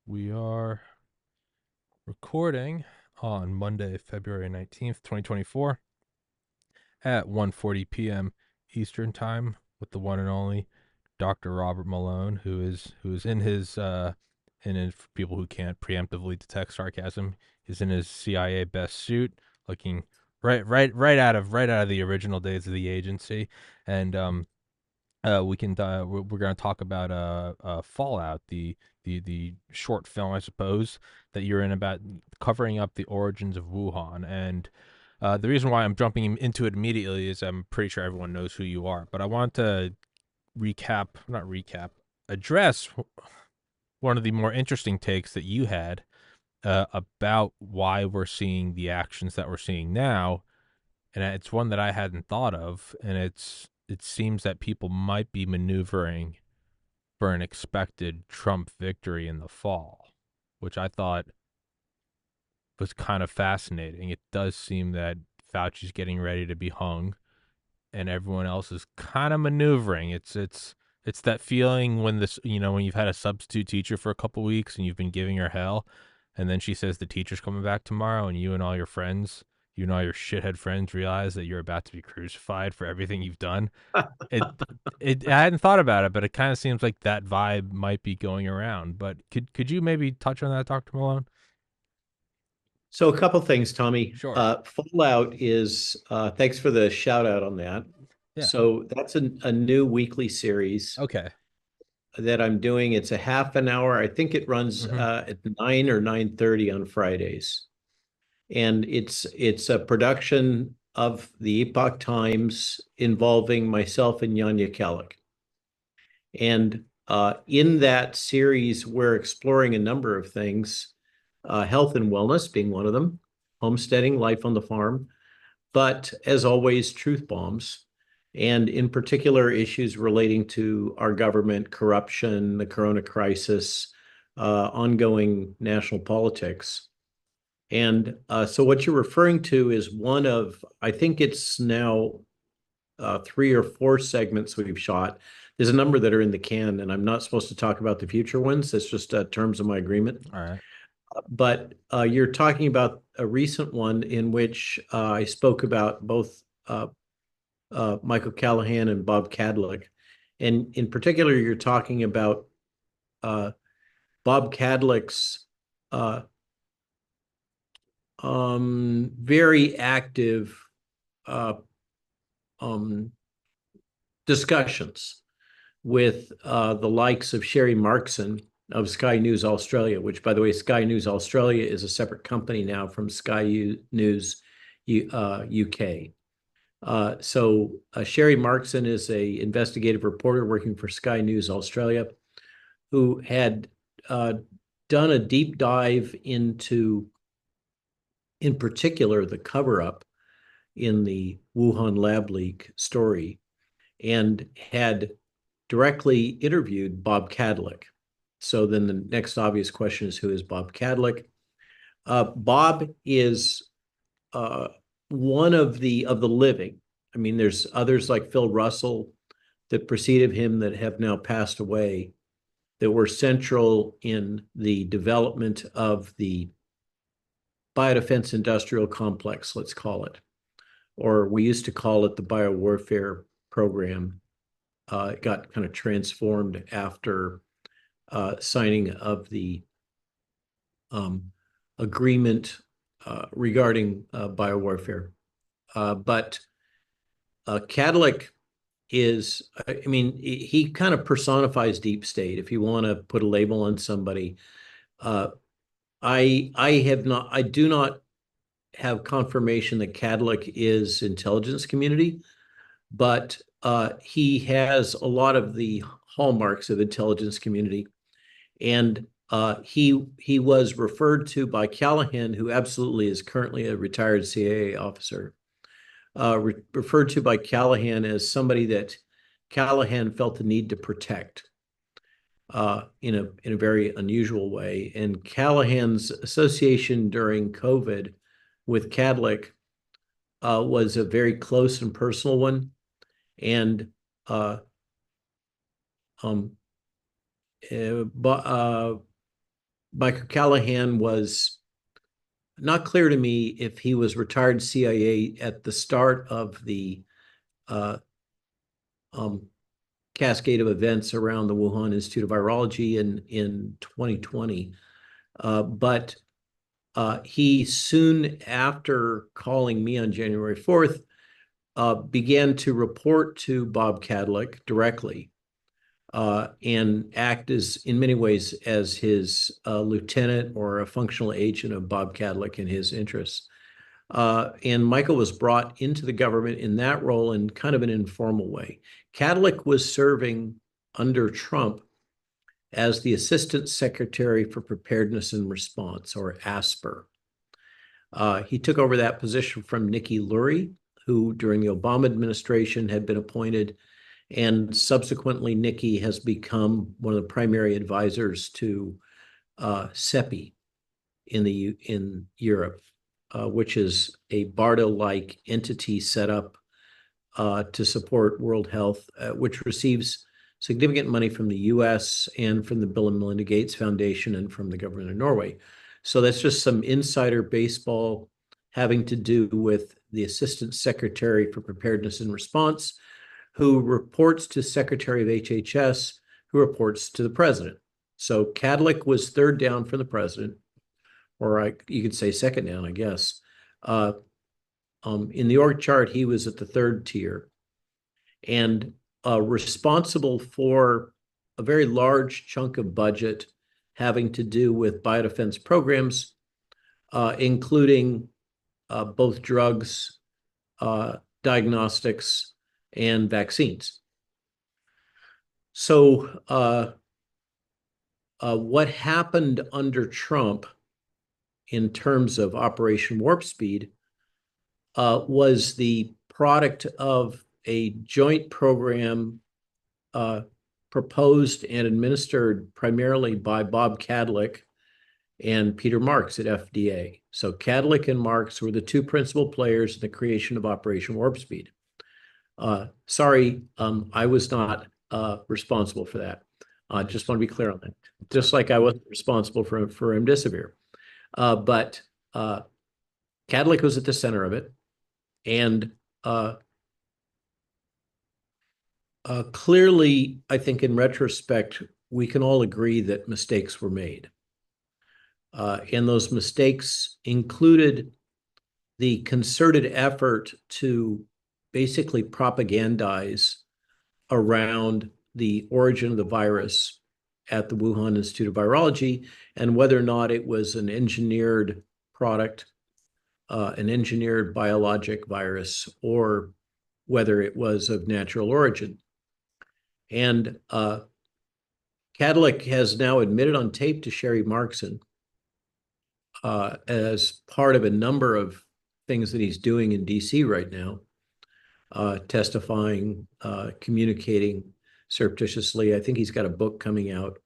We are recording on Monday, February 19th, 2024 at 1:40 p.m. Eastern Time with the one and only Dr. Robert Malone, who is in his for people who can't preemptively detect sarcasm, is in his CIA best suit, looking right out of the original days of the agency. And we're going to talk about Fallout, the short film, I suppose, that you're in, about covering up the origins of Wuhan. And the reason why I'm jumping into it immediately is I'm pretty sure everyone knows who you are, but I want to not recap, address one of the more interesting takes that you had about why we're seeing the actions that we're seeing now, and it's one that I hadn't thought of, and it seems that people might be maneuvering for an expected Trump victory in the fall, which I thought was kind of fascinating. It does seem that Fauci's getting ready to be hung, and everyone else is kind of maneuvering. It's that feeling when when you've had a substitute teacher for a couple weeks and you've been giving her hell, and then she says the teacher's coming back tomorrow, and you and all your friends, you and all your shithead friends, realize that you're about to be crucified for everything you've done. It I hadn't thought about it, but it kind of seems like that vibe might be going around. But could you maybe touch on that, Dr. Malone? So a couple things, Tommy. Sure. Fallout is, thanks for the shout out on that. Yeah. So that's a new weekly series Okay. that I'm doing. It's a half an hour. I think it runs Mm-hmm. at 9 or 9:30 on Fridays. And it's a production of the Epoch Times involving myself and Yanya Kalik. And in that series, we're exploring a number of things, health and wellness being one of them, homesteading, life on the farm, but as always, truth bombs, and in particular, issues relating to our government, corruption, the corona crisis, ongoing national politics. And so what you're referring to is one of, I think it's now three or four segments we've shot. There's a number that are in the can, and I'm not supposed to talk about the future ones. That's just terms of my agreement. All right. But you're talking about a recent one in which I spoke about both Michael Callahan and Bob Cadlick. And in particular, you're talking about uh, Bob Cadlick's uh, very active uh, um, discussions with the likes of Sherry Markson of Sky News Australia, which, by the way, Sky News Australia is a separate company now from Sky News UK. So Sherry Markson is a investigative reporter working for Sky News Australia, who had done a deep dive into, in particular, the cover-up in the Wuhan lab leak story, and had directly interviewed Bob Cadlick. So then the next obvious question is, who is Bob Cadlick? Bob is one of the living. I mean, there's others like Phil Russell that preceded him that have now passed away, that were central in the development of the biodefense industrial complex, let's call it, or we used to call it the biowarfare program. It got kind of transformed after signing of the agreement regarding biowarfare. But Cadlick is, I mean, he kind of personifies deep state. If you want to put a label on somebody, uh, I do not have confirmation that Cadlick is intelligence community, but he has a lot of the hallmarks of intelligence community. And he was referred to by Callahan, who absolutely is currently a retired CIA officer, referred to by Callahan as somebody that Callahan felt the need to protect in a very unusual way. And Callahan's association during COVID with Cadlick was a very close and personal one. And uh, um, but Michael Callahan was not clear to me if he was retired CIA at the start of the uh, um, cascade of events around the Wuhan Institute of Virology in 2020. But he soon after calling me on January 4th began to report to Bob Kadlec directly and act as, in many ways, as his lieutenant or a functional agent of Bob Kadlec and his interests. And Michael was brought into the government in that role in kind of an informal way. Kadlec was serving under Trump as the Assistant Secretary for Preparedness and Response, or ASPR. He took over that position from Nikki Lurie, who during the Obama administration had been appointed, and subsequently Nikki has become one of the primary advisors to CEPI in Europe, which is a BARDA-like entity set up to support World Health, which receives significant money from the US and from the Bill and Melinda Gates Foundation and from the government of Norway. So that's just some insider baseball having to do with the Assistant Secretary for Preparedness and Response, who reports to Secretary of HHS, who reports to the president. So Kadlec was third down from the president, or you could say second down, I guess. In the org chart, he was at the third tier and responsible for a very large chunk of budget having to do with biodefense programs, including both drugs, diagnostics, and vaccines. So what happened under Trump in terms of Operation Warp Speed was the product of a joint program proposed and administered primarily by Bob Kadlec and Peter Marks at FDA. So Kadlec and Marks were the two principal players in the creation of Operation Warp Speed. Sorry, I was not responsible for that. I just want to be clear on that. Just like I wasn't responsible for remdesivir. But Kadlec was at the center of it. And clearly, I think in retrospect, we can all agree that mistakes were made. And those mistakes included the concerted effort to basically propagandize around the origin of the virus at the Wuhan Institute of Virology and whether or not it was an engineered product, an engineered biologic virus, or whether it was of natural origin. And Kadlec has now admitted on tape to Sherry Markson as part of a number of things that he's doing in DC right now, testifying, communicating surreptitiously. I think he's got a book coming out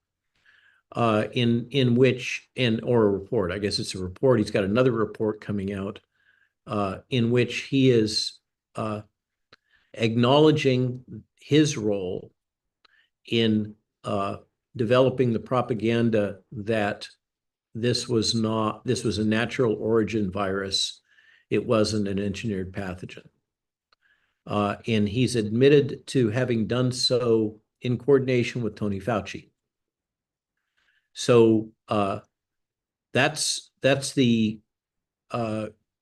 in which, or a report, I guess it's a report. He's got another report coming out in which he is acknowledging his role in developing the propaganda that this was a natural origin virus. It wasn't an engineered pathogen. And he's admitted to having done so in coordination with Tony Fauci. So that's the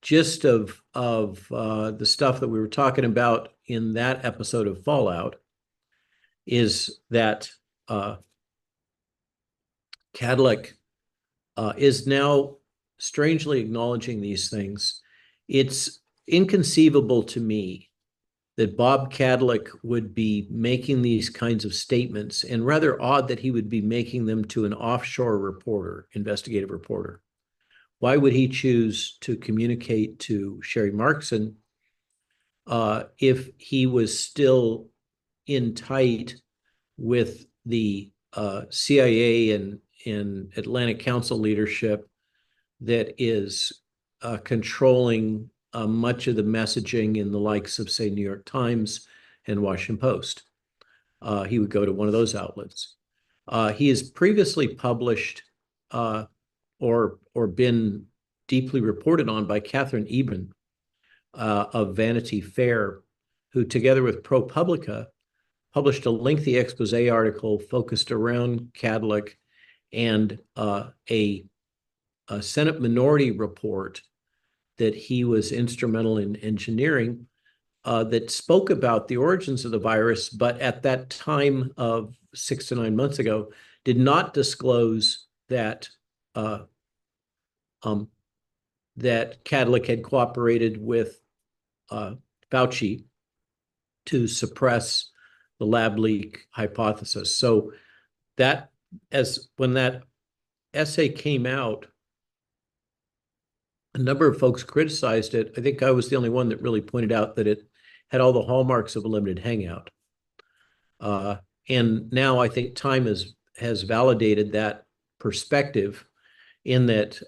gist of the stuff that we were talking about in that episode of Fallout, is that Kadlec is now strangely acknowledging these things. It's inconceivable to me that Bob Kadlec would be making these kinds of statements, and rather odd that he would be making them to an offshore reporter, investigative reporter. Why would he choose to communicate to Sherry Markson if he was still in tight with the CIA and Atlantic Council leadership that is controlling much of the messaging in the likes of, say, New York Times and Washington Post? He would go to one of those outlets. He has previously published or been deeply reported on by Catherine Eben of Vanity Fair, who, together with ProPublica, published a lengthy expose article focused around Cadlick and a Senate minority report that he was instrumental in engineering that spoke about the origins of the virus, but at that time of 6 to 9 months ago, did not disclose that um, that Cadlick had cooperated with Fauci to suppress the lab leak hypothesis. So that, as when that essay came out, a number of folks criticized it. I think I was the only one that really pointed out that it had all the hallmarks of a limited hangout. And now I think time has validated that perspective in that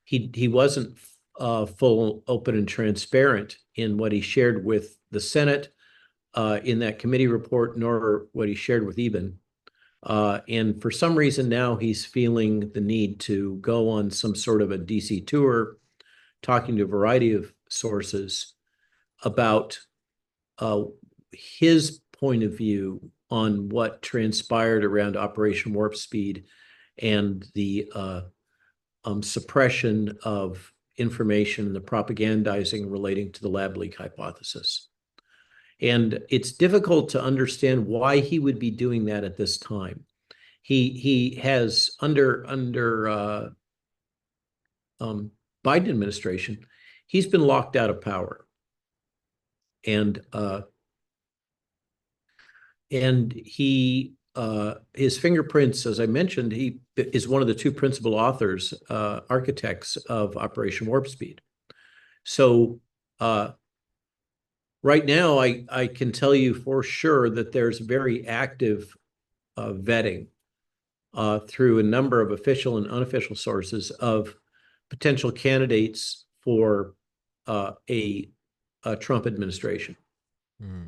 he wasn't full, open, and transparent in what he shared with the Senate in that committee report, nor what he shared with Eben. And for some reason now he's feeling the need to go on some sort of a DC tour, talking to a variety of sources about his point of view on what transpired around Operation Warp Speed and the suppression of information and the propagandizing relating to the lab leak hypothesis. And it's difficult to understand why he would be doing that at this time. He has under Biden administration, he's been locked out of power, and he his fingerprints, as I mentioned, he is one of the two principal authors, architects of Operation Warp Speed. So right now, I can tell you for sure that there's very active vetting through a number of official and unofficial sources of potential candidates for a Trump administration. Mm.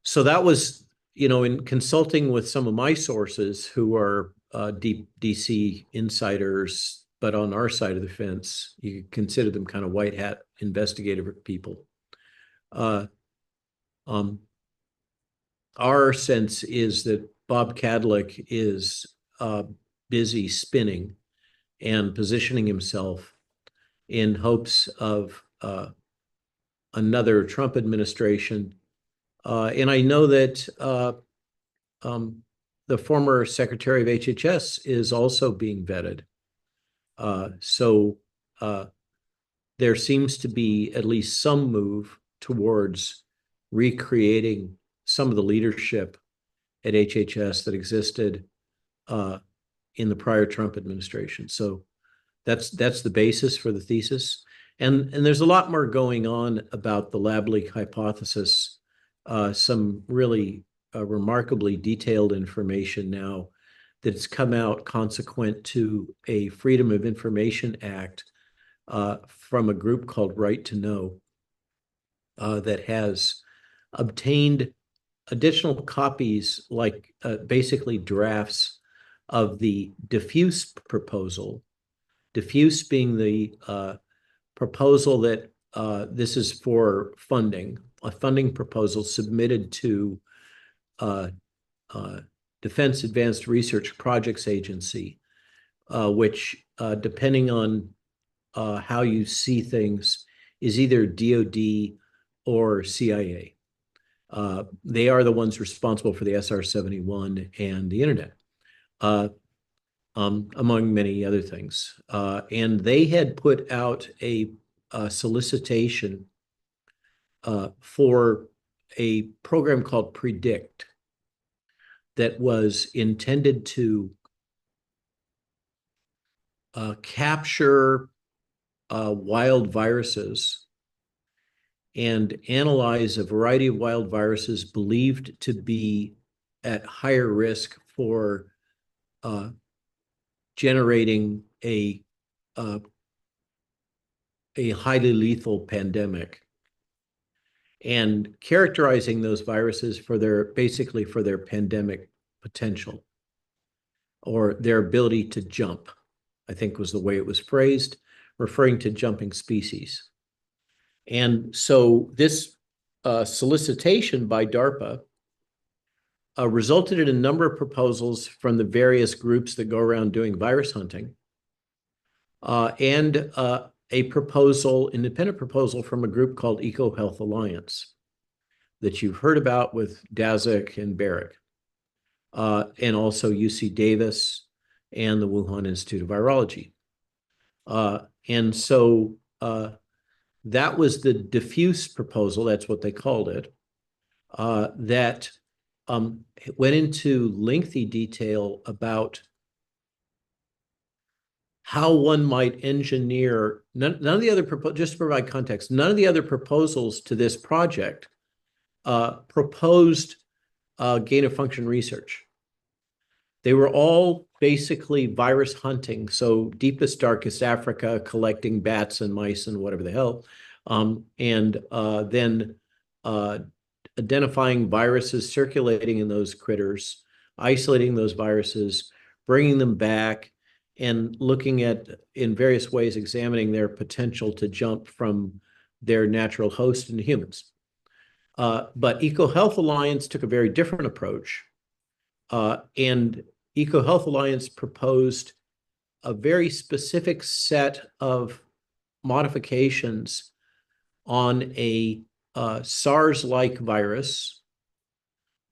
So that was, in consulting with some of my sources who are deep DC insiders, but on our side of the fence, you consider them kind of white hat investigative people. Our sense is that Bob Cadlick is busy spinning and positioning himself in hopes of another Trump administration. And I know that the former Secretary of HHS is also being vetted. So there seems to be at least some move towards recreating some of the leadership at HHS that existed in the prior Trump administration. So that's the basis for the thesis. And there's a lot more going on about the lab leak hypothesis, some really remarkably detailed information now that's come out consequent to a Freedom of Information Act from a group called Right to Know that has obtained additional copies, like basically drafts of the diffuse proposal, diffuse being the proposal that this is for funding, a funding proposal submitted to Defense Advanced Research Projects Agency, which, depending on how you see things, is either DoD or CIA. They are the ones responsible for the SR-71 and the internet, among many other things. And they had put out a solicitation for a program called Predict that was intended to capture wild viruses and analyze a variety of wild viruses believed to be at higher risk for generating a highly lethal pandemic, and characterizing those viruses for their pandemic potential. or their ability to jump, I think was the way it was phrased, referring to jumping species. And so this solicitation by DARPA resulted in a number of proposals from the various groups that go around doing virus hunting, and a proposal, independent proposal from a group called EcoHealth Alliance that you've heard about with Daszak and Barrick, and also UC Davis and the Wuhan Institute of Virology. And so that was the diffuse proposal, that's what they called it, that went into lengthy detail about how one might engineer, none of the other, just to provide context, none of the other proposals to this project proposed gain of function research. They were all basically virus hunting, so deepest, darkest Africa, collecting bats and mice and whatever the hell, and then identifying viruses circulating in those critters, isolating those viruses, bringing them back, and looking at, in various ways, examining their potential to jump from their natural host into humans. But EcoHealth Alliance took a very different approach, and EcoHealth Alliance proposed a very specific set of modifications on a SARS-like virus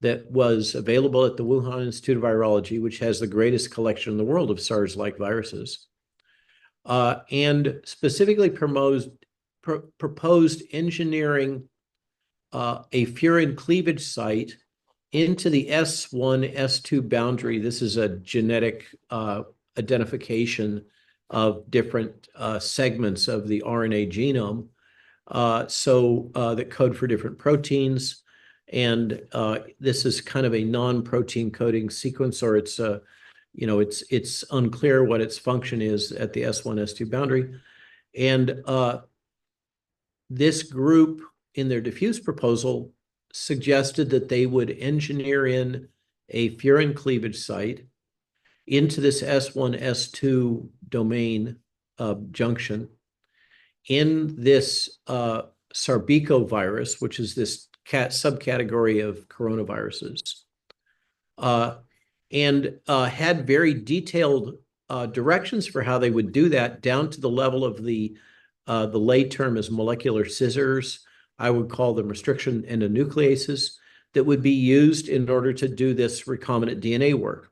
that was available at the Wuhan Institute of Virology, which has the greatest collection in the world of SARS-like viruses, and specifically proposed engineering a furin cleavage site into the S1, S2 boundary. This is a genetic identification of different segments of the RNA genome, that code for different proteins. And this is kind of a non-protein coding sequence, or it's it's unclear what its function is at the S1, S2 boundary. And this group, in their diffuse proposal, suggested that they would engineer in a furin cleavage site into this S1, S2 domain junction in this sarbecovirus, which is this subcategory of coronaviruses, and had very detailed directions for how they would do that, down to the level of the lay term is molecular scissors. I would call them restriction endonucleases that would be used in order to do this recombinant DNA work.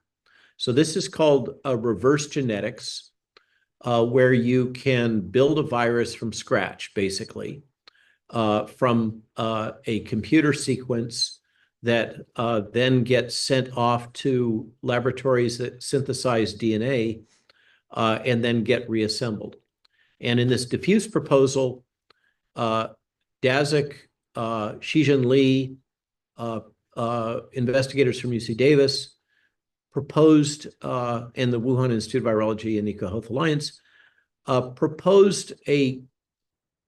So this is called reverse genetics, where you can build a virus from scratch, basically, from a computer sequence that then gets sent off to laboratories that synthesize DNA and then get reassembled. And in this diffuse proposal, Daszak, Shizhen Li, investigators from UC Davis proposed, and the Wuhan Institute of Virology and EcoHealth Alliance proposed a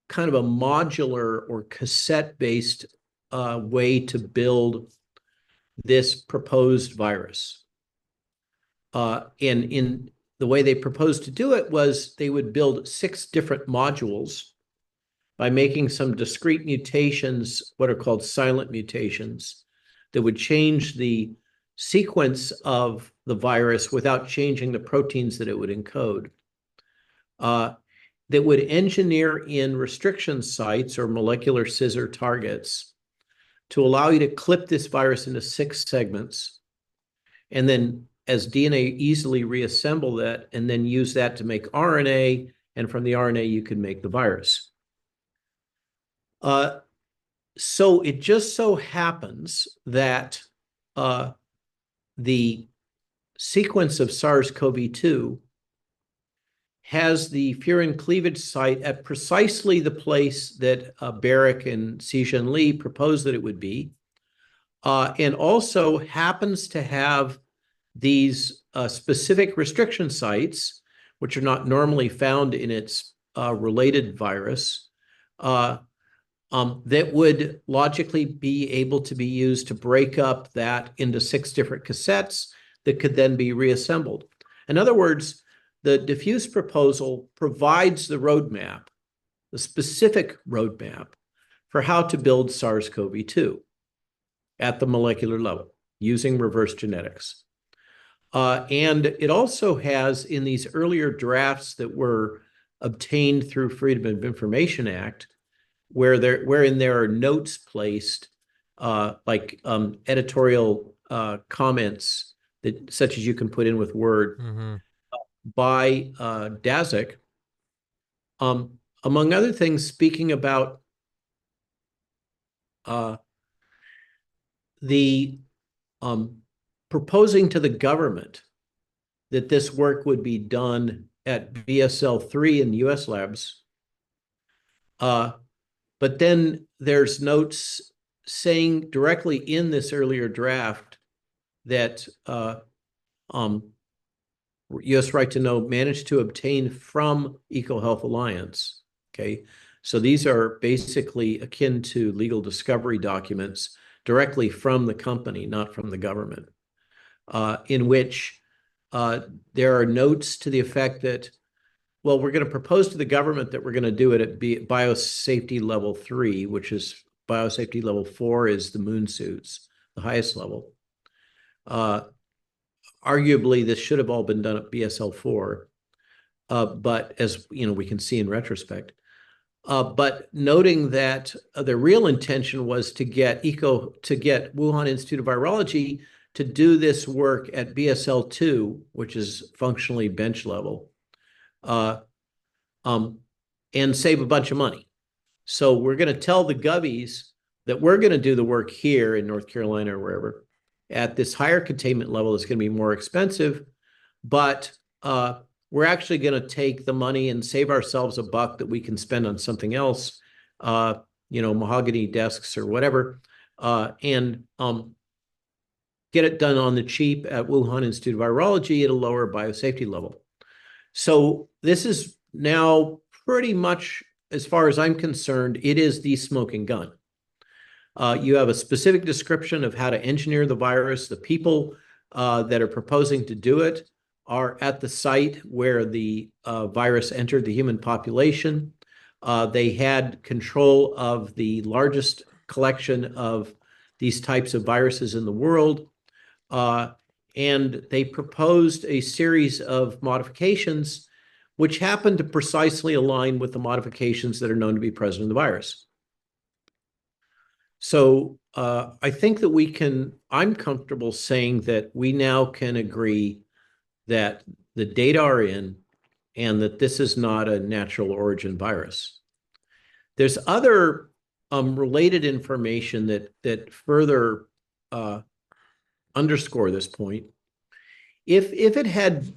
kind of a modular or cassette-based way to build this proposed virus. And in the way they proposed to do it was they would build 6 different modules by making some discrete mutations, what are called silent mutations, that would change the sequence of the virus without changing the proteins that it would encode, that would engineer in restriction sites or molecular scissor targets to allow you to clip this virus into 6 segments, and then as DNA easily reassemble that and then use that to make RNA, and from the RNA you can make the virus. So it just so happens that the sequence of SARS-CoV-2 has the furin cleavage site at precisely the place that Barrick and Shizhen Li proposed that it would be, and also happens to have these specific restriction sites, which are not normally found in its related virus, that would logically be able to be used to break up that into 6 different cassettes that could then be reassembled. In other words, the diffuse proposal provides the roadmap, the specific roadmap for how to build SARS-CoV-2 at the molecular level using reverse genetics. And it also has, in these earlier drafts that were obtained through Freedom of Information Act, wherein there are notes placed, like editorial comments that such as you can put in with Word by Daszak, among other things, speaking about the proposing to the government that this work would be done at BSL-3 in US labs. But then there's notes saying directly in this earlier draft that US Right to Know managed to obtain from EcoHealth Alliance. Okay, so these are basically akin to legal discovery documents directly from the company, not from the government, in which there are notes to the effect that, well, we're going to propose to the government that we're going to do it at biosafety level 3, which is biosafety level 4 is the moon suits, the highest level. Arguably, this should have all been done at BSL-4, but as you know, we can see in retrospect. But noting that the real intention was to get Wuhan Institute of Virology to do this work at BSL-2, which is functionally bench level, and save a bunch of money. So we're going to tell the govies that we're going to do the work here in North Carolina or wherever at this higher containment level. It's going to be more expensive, but we're actually going to take the money and save ourselves a buck that we can spend on something else, mahogany desks or whatever, and get it done on the cheap at Wuhan Institute of Virology at a lower biosafety level. So this is now pretty much, as far as I'm concerned, it is the smoking gun. You have a specific description of how to engineer the virus. The people that are proposing to do it are at the site where the virus entered the human population. They had control of the largest collection of these types of viruses in the world. And they proposed a series of modifications which happened to precisely align with the modifications that are known to be present in the virus. So I think that I'm comfortable saying that we now can agree that the data are in and that this is not a natural origin virus. There's other related information that further underscore this point. If it had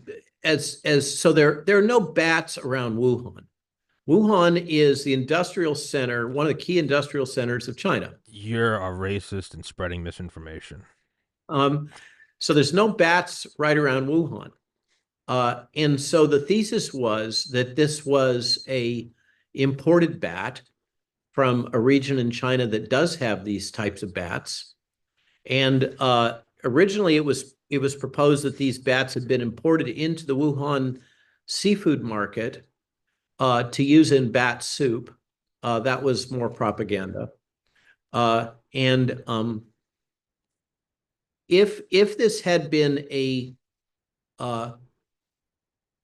so there are no bats around Wuhan. Wuhan is the industrial center, one of the key industrial centers of China. You're a racist and spreading misinformation. So there's no bats right around Wuhan. And so the thesis was that this was a imported bat from a region in China that does have these types of bats. And originally it was proposed that these bats had been imported into the Wuhan seafood market to use in bat soup. That was more propaganda. And if this had been a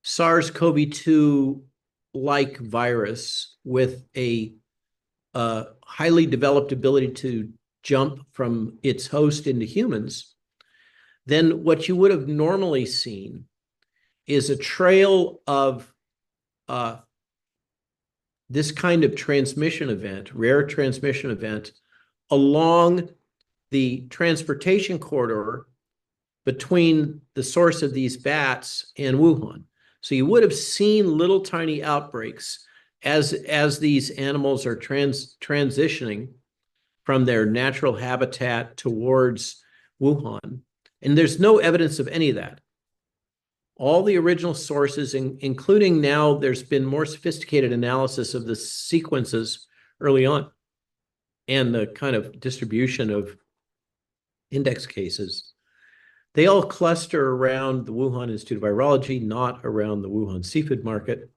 SARS-CoV-2-like virus with a highly developed ability to jump from its host into humans, then what you would have normally seen is a trail of this kind of transmission event, rare transmission event, along the transportation corridor between the source of these bats and Wuhan. So you would have seen little tiny outbreaks as these animals are transitioning from their natural habitat towards Wuhan. And there's no evidence of any of that. All the original sources, including now there's been more sophisticated analysis of the sequences early on and the kind of distribution of index cases, They all cluster around the Wuhan Institute of Virology, not around the Wuhan seafood market.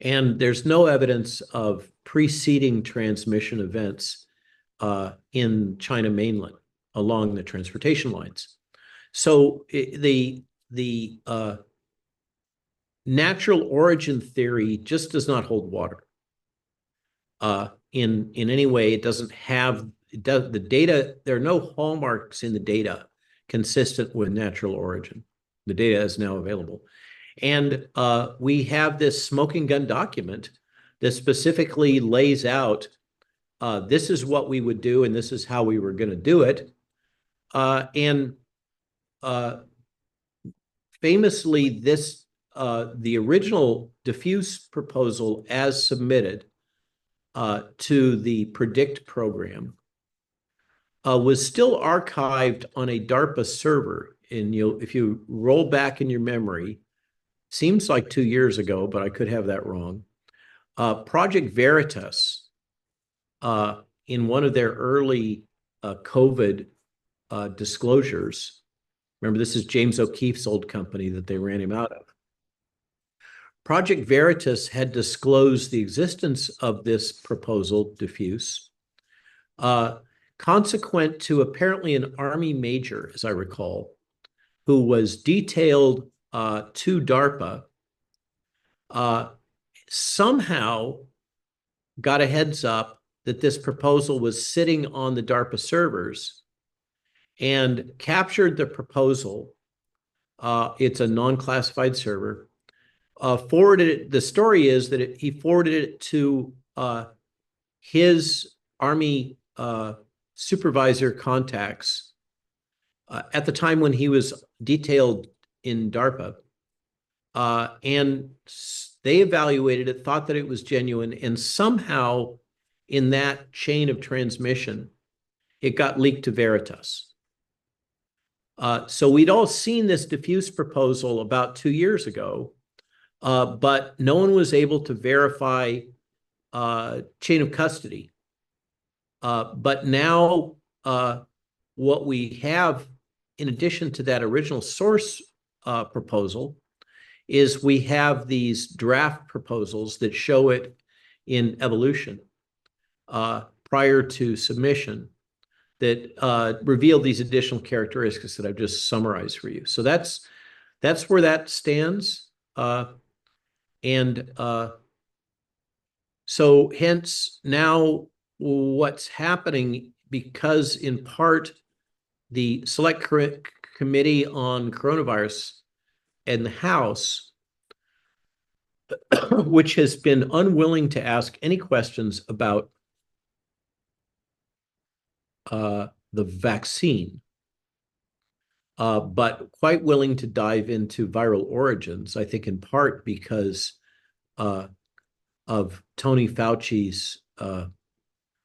And there's no evidence of preceding transmission events in China mainland along the transportation lines. So the natural origin theory just does not hold water. In any way, it doesn't have the data. There are no hallmarks in the data consistent with natural origin. The data is now available. And we have this smoking gun document that specifically lays out this is what we would do and this is how we were going to do it. And famously, the original diffuse proposal as submitted to the PREDICT program was still archived on a DARPA server. And if you roll back in your memory, seems like 2 years ago, but I could have that wrong. Project Veritas, in one of their early COVID disclosures, remember this is James O'Keefe's old company that they ran him out of. Project Veritas had disclosed the existence of this proposal, diffuse, consequent to apparently an Army major, as I recall, who was detailed to DARPA, somehow got a heads up that this proposal was sitting on the DARPA servers and captured the proposal. It's a non-classified server. Forwarded it. The story is that he forwarded it to his Army supervisor contacts at the time when he was detailed in DARPA. And they evaluated it, thought that it was genuine, and somehow in that chain of transmission, it got leaked to Veritas. So we'd all seen this diffuse proposal about 2 years ago, but no one was able to verify chain of custody. But now what we have, in addition to that original source proposal, is we have these draft proposals that show it in evolution prior to submission that reveal these additional characteristics that I've just summarized for you. So that's where that stands. So hence now what's happening, because in part the Select Committee on Coronavirus and the House, which has been unwilling to ask any questions about the vaccine, but quite willing to dive into viral origins, I think in part because of Tony Fauci's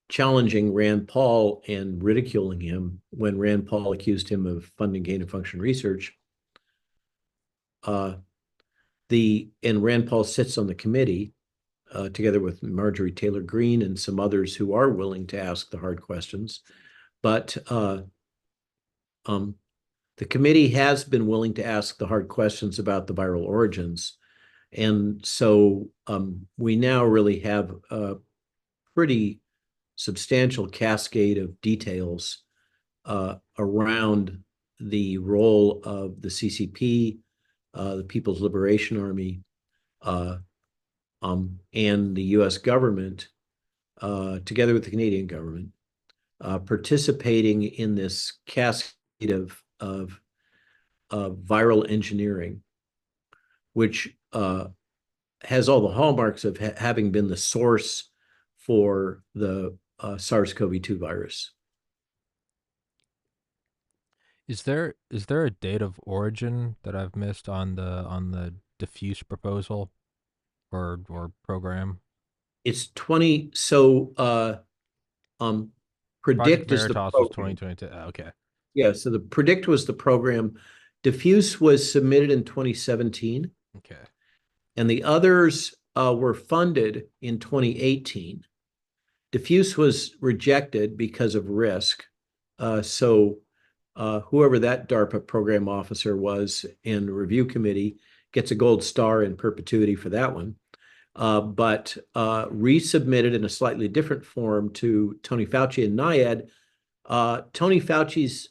challenging Rand Paul and ridiculing him when Rand Paul accused him of funding gain-of-function research. And Rand Paul sits on the committee together with Marjorie Taylor Greene and some others who are willing to ask the hard questions. But the committee has been willing to ask the hard questions about the viral origins. And so we now really have a pretty substantial cascade of details around the role of the CCP, the People's Liberation Army, and the U.S. government, together with the Canadian government, participating in this cascade of viral engineering, which has all the hallmarks of having been the source for the SARS-CoV-2 virus. Is there a date of origin that I've missed on the diffuse proposal or program? It's 20. So Project PREDICT is the Veritas was program. 2022. Okay. Yeah, so the PREDICT was the program. Diffuse was submitted in 2017. Okay. And the others were funded in 2018. Diffuse was rejected because of risk. So whoever that DARPA program officer was in the review committee gets a gold star in perpetuity for that one. But resubmitted in a slightly different form to Tony Fauci and NIAID. Tony Fauci's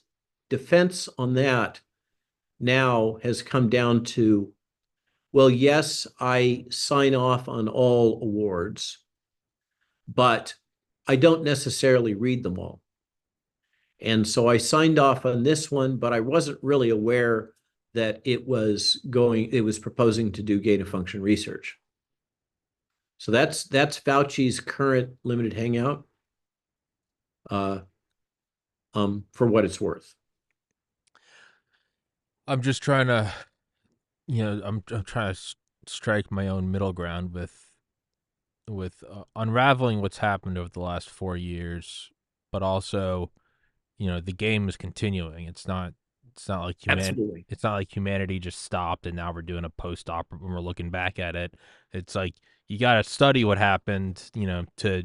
defense on that now has come down to, well, yes, I sign off on all awards, but I don't necessarily read them all. And so I signed off on this one, but I wasn't really aware that it was proposing to do gain of function research. So that's Fauci's current limited hangout, for what it's worth. I'm just trying to, I'm trying to strike my own middle ground with unraveling what's happened over the last 4 years, but also, the game is continuing. It's not like Absolutely. it's not like humanity just stopped and now we're doing a post-op when we're looking back at it. It's like you got to study what happened, to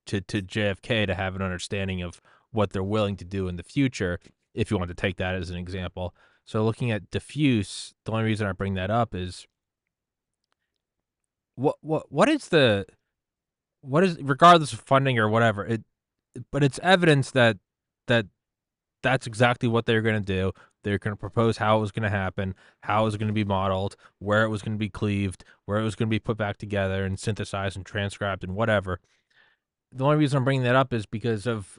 JFK to have an understanding of what they're willing to do in the future, if you want to take that as an example. So looking at diffuse, the only reason I bring that up is what is regardless of funding or whatever, but it's evidence that that's exactly what they're going to do. They're going to propose how it was going to happen, how it was going to be modeled, where it was going to be cleaved, where it was going to be put back together and synthesized and transcribed and whatever. The only reason I'm bringing that up is because of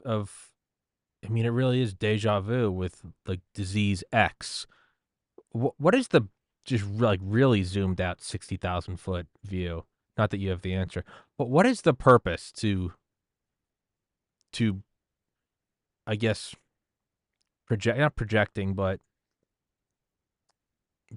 I mean, it really is deja vu with like disease X. What is the just like really zoomed out 60,000 foot view? Not that you have the answer, but what is the purpose to I guess not projecting, but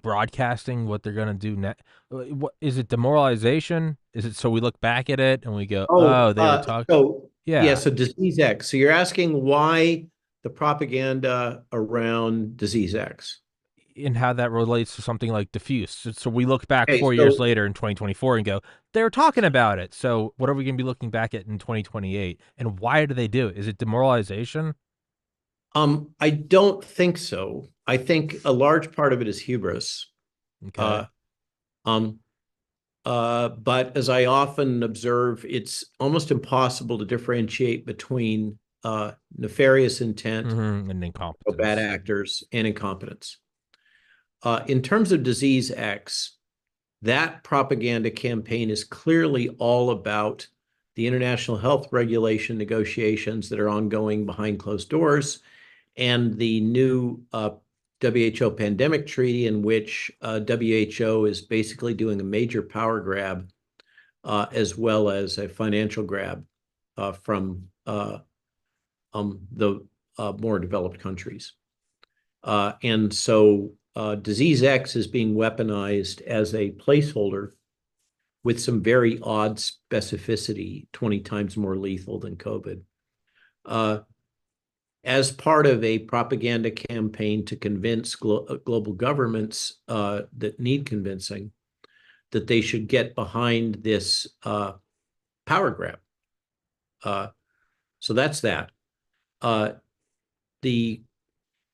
broadcasting what they're going to do next? What is it? Demoralization? Is it so we look back at it and we go, Oh, "Oh, they were talking." so yeah, Yeah, so disease X. So you're asking why the propaganda around disease X. and how that relates to something like diffuse. So we look back Okay, 4 years so later in 2024 and go, "They were talking about it." So what are we going to be looking back at in 2028? And why do they do it? Is it demoralization? I don't think so. I think a large part of it is hubris. Okay. Uh, um, but as I often observe, it's almost impossible to differentiate between nefarious intent And or bad incompetence. actors and incompetence. In terms of disease X, that propaganda campaign is clearly all about the international health regulation negotiations that are ongoing behind closed doors and the new WHO pandemic treaty, in which WHO is basically doing a major power grab as well as a financial grab from the more developed countries. And so disease X is being weaponized as a placeholder with some very odd specificity, 20 times more lethal than COVID, as part of a propaganda campaign to convince global governments that need convincing that they should get behind this power grab. So that's that. The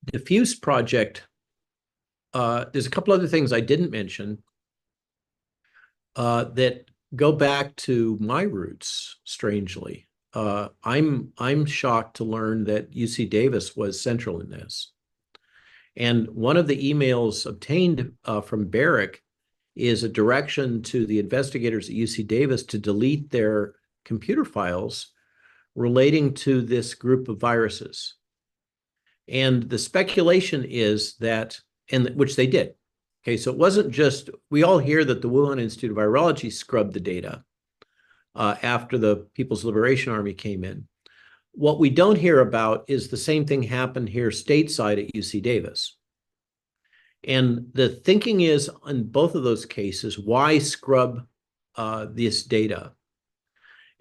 Diffuse project, there's a couple other things I didn't mention that go back to my roots, strangely. I'm shocked to learn that UC Davis was central in this. And one of the emails obtained from Barrick is a direction to the investigators at UC Davis to delete their computer files relating to this group of viruses. And the speculation is that, and which they did. Okay, so it wasn't just, we all hear that the Wuhan Institute of Virology scrubbed the data after the People's Liberation Army came in. What we don't hear about is the same thing happened here stateside at UC Davis. And the thinking is, in both of those cases, why scrub this data?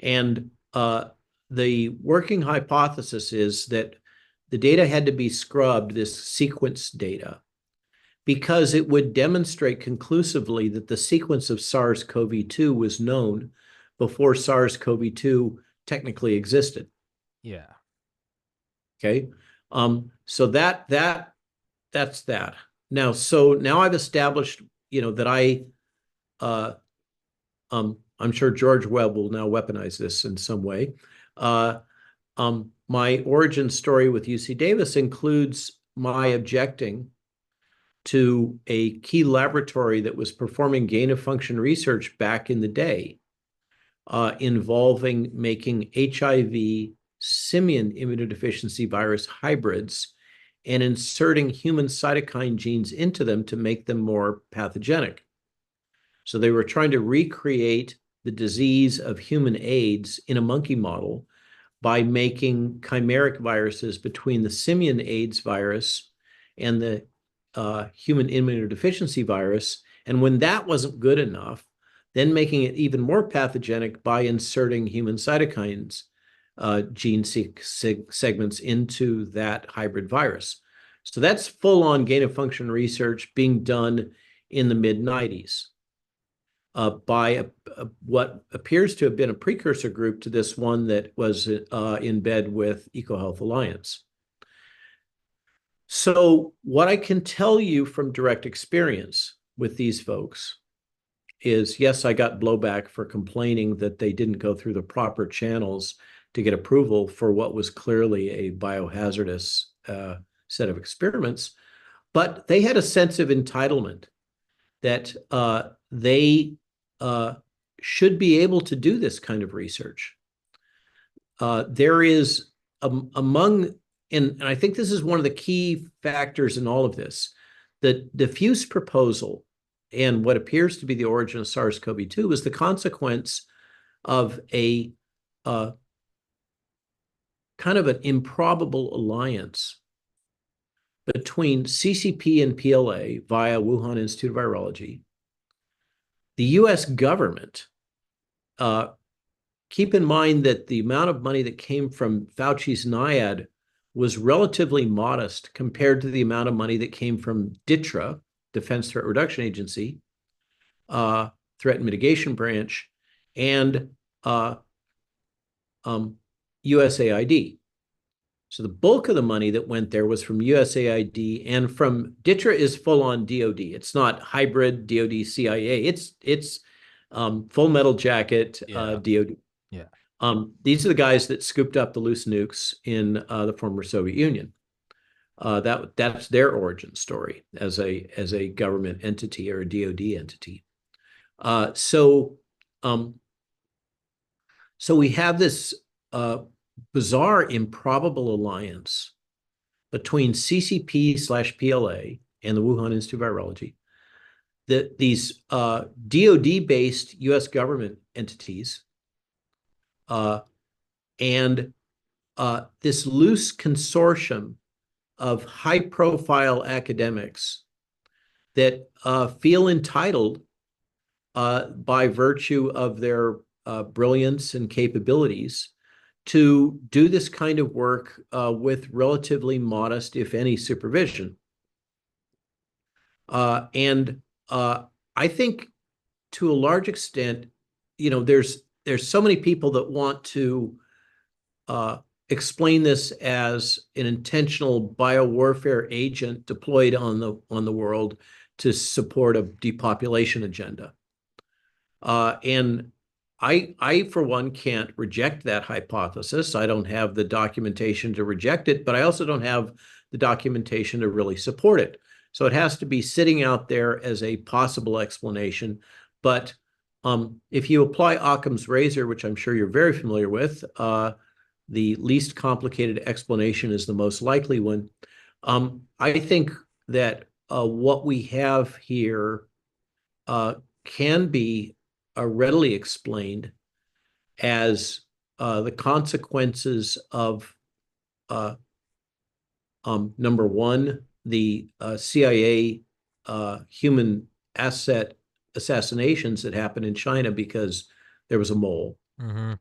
And the working hypothesis is that the data had to be scrubbed, this sequence data, because it would demonstrate conclusively that the sequence of SARS-CoV-2 was known before SARS-CoV-2 technically existed. Yeah. Okay. So that's that. Now, so now I've established, that uh, I'm sure George Webb will now weaponize this in some way. Uh, my origin story with UC Davis includes my objecting to a key laboratory that was performing gain of function research back in the day, involving making HIV simian immunodeficiency virus hybrids and inserting human cytokine genes into them to make them more pathogenic. So they were trying to recreate the disease of human AIDS in a monkey model by making chimeric viruses between the simian AIDS virus and the human immunodeficiency virus. And when that wasn't good enough, then making it even more pathogenic by inserting human cytokines gene segments into that hybrid virus. So that's full-on gain-of-function research being done in the mid-90s by what appears to have been a precursor group to this one that was in bed with EcoHealth Alliance. So what I can tell you from direct experience with these folks is, yes, I got blowback for complaining that they didn't go through the proper channels to get approval for what was clearly a biohazardous set of experiments, but they had a sense of entitlement that they should be able to do this kind of research. There is among, and I think this is one of the key factors in all of this, the diffuse proposal and what appears to be the origin of SARS-CoV-2 was the consequence of a kind of an improbable alliance between CCP and PLA via Wuhan Institute of Virology. The US government, keep in mind that the amount of money that came from Fauci's NIAID was relatively modest compared to the amount of money that came from DTRA, Defense Threat Reduction Agency, Threat and Mitigation Branch, and USAID. So the bulk of the money that went there was from USAID and from DTRA is full on DoD. It's not hybrid DoD CIA. It's full metal jacket DoD. Yeah. These are the guys that scooped up the loose nukes in the former Soviet Union. That's their origin story as a government entity or a DoD entity. So we have this bizarre, improbable alliance between CCP/PLA and the Wuhan Institute of Virology. These DoD-based U.S. government entities and this loose consortium of high-profile academics that feel entitled by virtue of their brilliance and capabilities to do this kind of work with relatively modest, if any, supervision. And I think to a large extent, there's so many people that want to explain this as an intentional biowarfare agent deployed on the world to support a depopulation agenda. And I, for one, can't reject that hypothesis. I don't have the documentation to reject it, but I also don't have the documentation to really support it. So it has to be sitting out there as a possible explanation. But if you apply Occam's razor, which I'm sure you're very familiar with, the least complicated explanation is the most likely one. I think that what we have here can be readily explained as the consequences of number one, the CIA human asset assassinations that happened in China because there was a mole. Mm-hmm.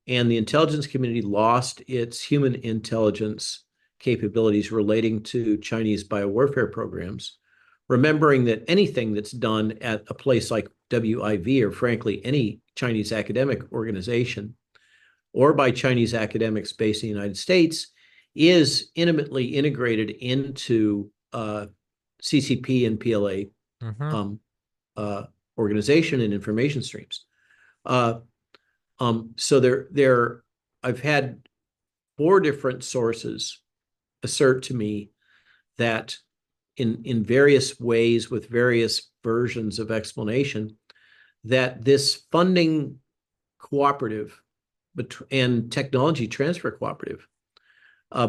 And the intelligence community lost its human intelligence capabilities relating to Chinese biowarfare programs, remembering that anything that's done at a place like WIV, or frankly, any Chinese academic organization, or by Chinese academics based in the United States, is intimately integrated into CCP and PLA Mm-hmm. um, uh, organization and information streams. Uh, so I've had four different sources assert to me that in various ways with various versions of explanation that this funding cooperative and technology transfer cooperative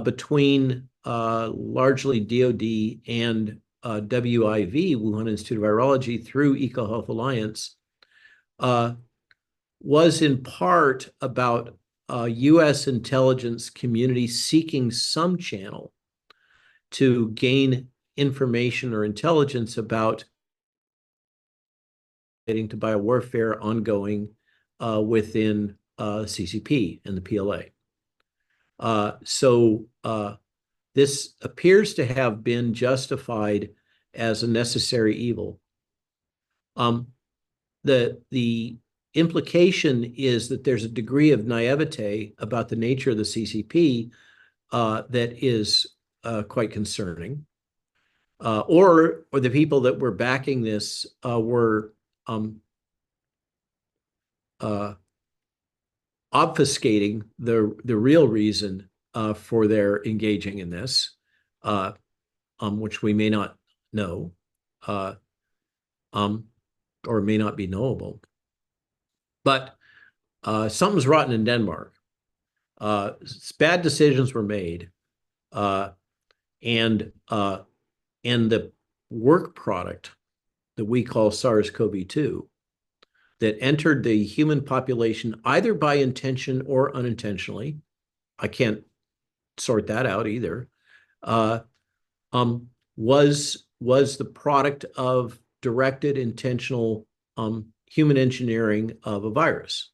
between largely DoD and WIV, Wuhan Institute of Virology, through EcoHealth Alliance, uh, was in part about U.S. intelligence community seeking some channel to gain information or intelligence about relating to biowarfare ongoing within CCP and the PLA. So this appears to have been justified as a necessary evil. Um, the implication is that there's a degree of naivete about the nature of the CCP that is quite concerning. Or the people that were backing this were uh, obfuscating the real reason for their engaging in this, uh, which we may not know, uh, um, or may not be knowable. But something's rotten in Denmark. Bad decisions were made, uh, and the work product that we call SARS-CoV-2 that entered the human population either by intention or unintentionally. I can't sort that out either. Uh, was the product of directed intentional human engineering of a virus.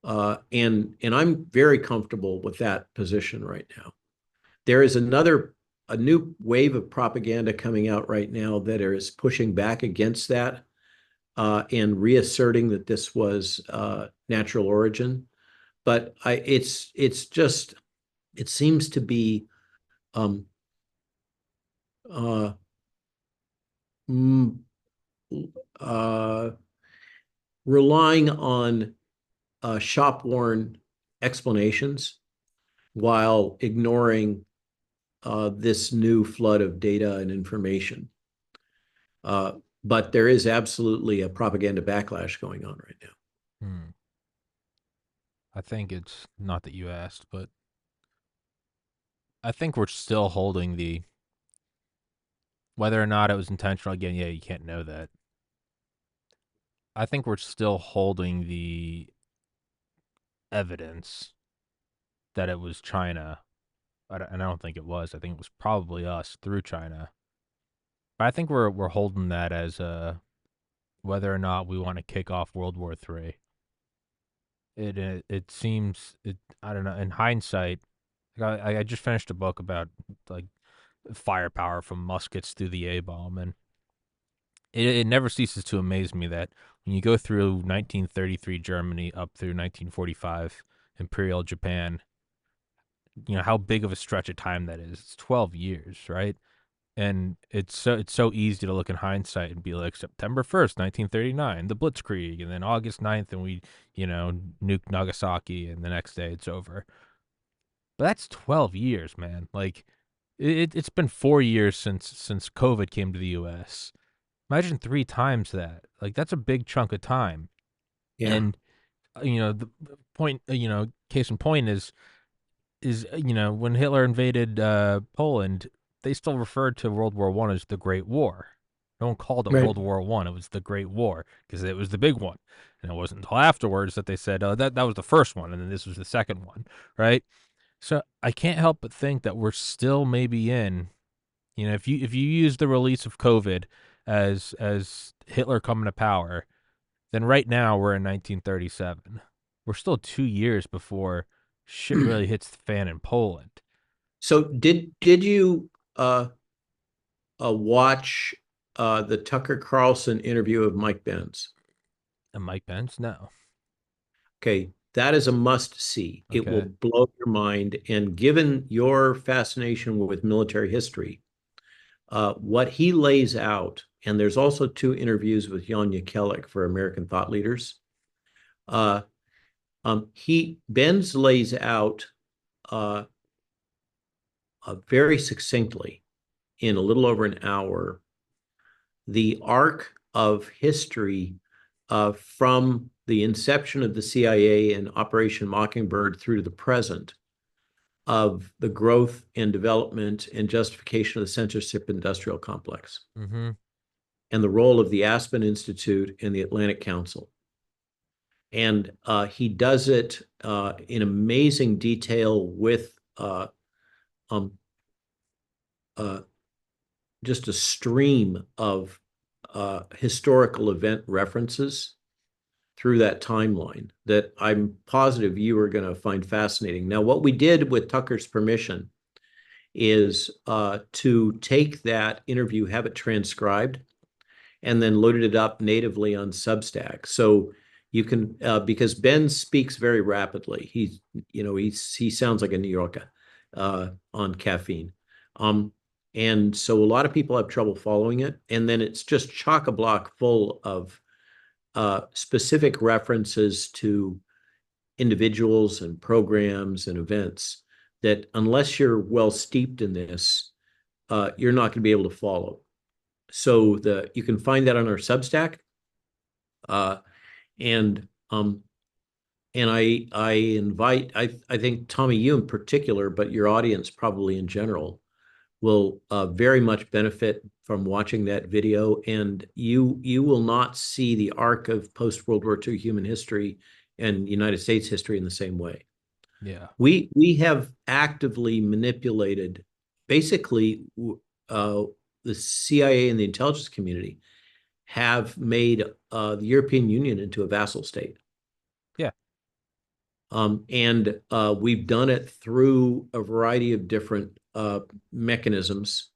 And I'm very comfortable with that position right now. There is a new wave of propaganda coming out right now that is pushing back against that and reasserting that this was natural origin. But it's just it seems to be um, uh, mm, uh, relying on shop worn explanations while ignoring this new flood of data and information. But there is absolutely a propaganda backlash going on right now. Hmm. I think it's not that you asked, but I think we're still holding the whether or not it was intentional. Again, yeah, you can't know that. I think we're still holding the evidence that it was China, and I don't think it was. I think it was probably us through China. But I think we're holding that as whether or not we want to kick off World War III. It seems it. I don't know. In hindsight, I just finished a book about like firepower from muskets through the A bomb, and it never ceases to amaze me that when you go through 1933 Germany up through 1945 Imperial Japan, how big of a stretch of time that is. It's 12 years, right? And it's so easy to look in hindsight and be like September 1st, 1939, the Blitzkrieg, and then August 9th, and we nuke Nagasaki, and the next day it's over. But that's 12 years, man. Like it's been 4 years since COVID came to the U.S. Imagine three times that. Like that's a big chunk of time. Yeah, And the point, case in point is when Hitler invaded Poland, they still referred to World War One as the Great War. No one called it right. World War One. It was the Great War because it was the big one. And it wasn't until afterwards that they said, "Oh, that was the first one, and then this was the second one," right? So I can't help but think that we're still maybe in. If you use the release of COVID as Hitler coming to power, then right now we're in 1937. We're still 2 years before shit really hits the fan in Poland. So did you watch the Tucker Carlson interview of Mike Benz? And Mike Pence, no. Okay, that is a must see. It will Okay. blow your mind. And given your fascination with military history, what he lays out, and there's also two interviews with Jan Jekielek for American Thought Leaders. Uh, Benz lays out uh, very succinctly in a little over an hour the arc of history from the inception of the CIA and Operation Mockingbird through to the present of the growth and development and justification of the censorship industrial complex Mm-hmm. and the role of the Aspen Institute and the Atlantic Council. And he does it in amazing detail with um, uh, just a stream of historical event references through that timeline that I'm positive you are going to find fascinating. Now, what we did with Tucker's permission is to take that interview, have it transcribed, and then loaded it up natively on Substack. So you can, because Ben speaks very rapidly. He sounds like a New Yorker on caffeine. Um, and so a lot of people have trouble following it. And then it's just chock-a-block full of specific references to individuals and programs and events that unless you're well steeped in this, you're not going to be able to follow. So you can find that on our Substack, uh, and I invite I think Tommy, you in particular, but your audience probably in general will very much benefit from watching that video, and you will not see the arc of post World War II human history and United States history in the same way. Yeah. We have actively manipulated basically uh, the CIA and the intelligence community have made the European Union into a vassal state. Yeah. And we've done it through a variety of different mechanisms,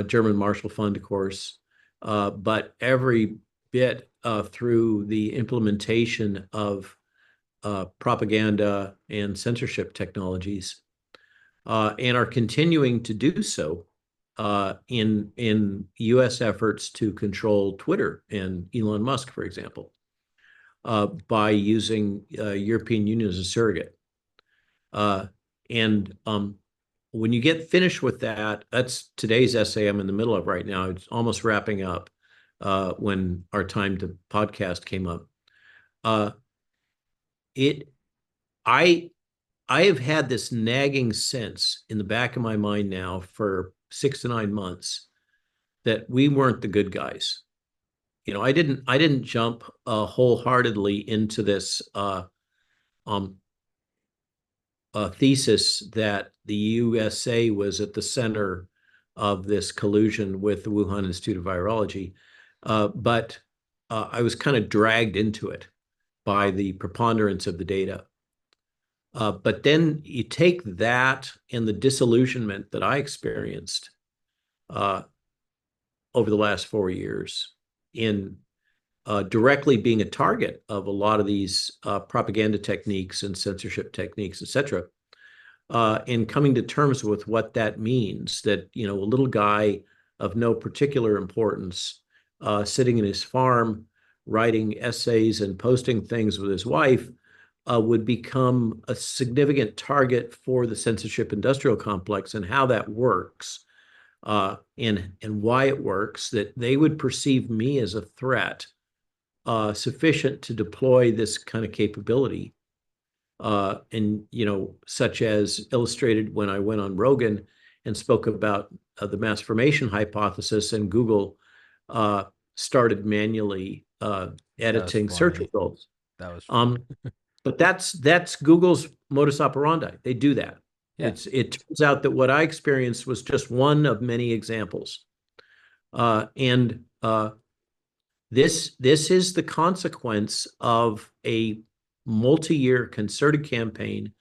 German Marshall Fund, of course, but every bit through the implementation of propaganda and censorship technologies, and are continuing to do so in U.S. efforts to control Twitter and Elon Musk, for example, by using European Union as a surrogate. Uh, and when you get finished with that, that's today's essay I'm in the middle of right now. It's almost wrapping up when our time to podcast came up. Uh, it, I, I have had this nagging sense in the back of my mind now for 6 to 9 months that we weren't the good guys. I didn't jump wholeheartedly into this um, thesis that the USA was at the center of this collusion with the Wuhan Institute of Virology. But I was kind of dragged into it by the preponderance of the data. But then you take that and the disillusionment that I experienced uh, over the last 4 years in directly being a target of a lot of these propaganda techniques and censorship techniques, et cetera, and coming to terms with what that means, that, a little guy of no particular importance sitting in his farm, writing essays and posting things with his wife would become a significant target for the censorship industrial complex, and how that works and why it works, that they would perceive me as a threat sufficient to deploy this kind of capability. And, such as illustrated when I went on Rogan and spoke about the mass formation hypothesis, and Google started manually That was editing search funny. results. That was funny. Um, but that's Google's modus operandi. They do that. Yeah. It turns out that what I experienced was just one of many examples. And this is the consequence of a multi-year concerted campaign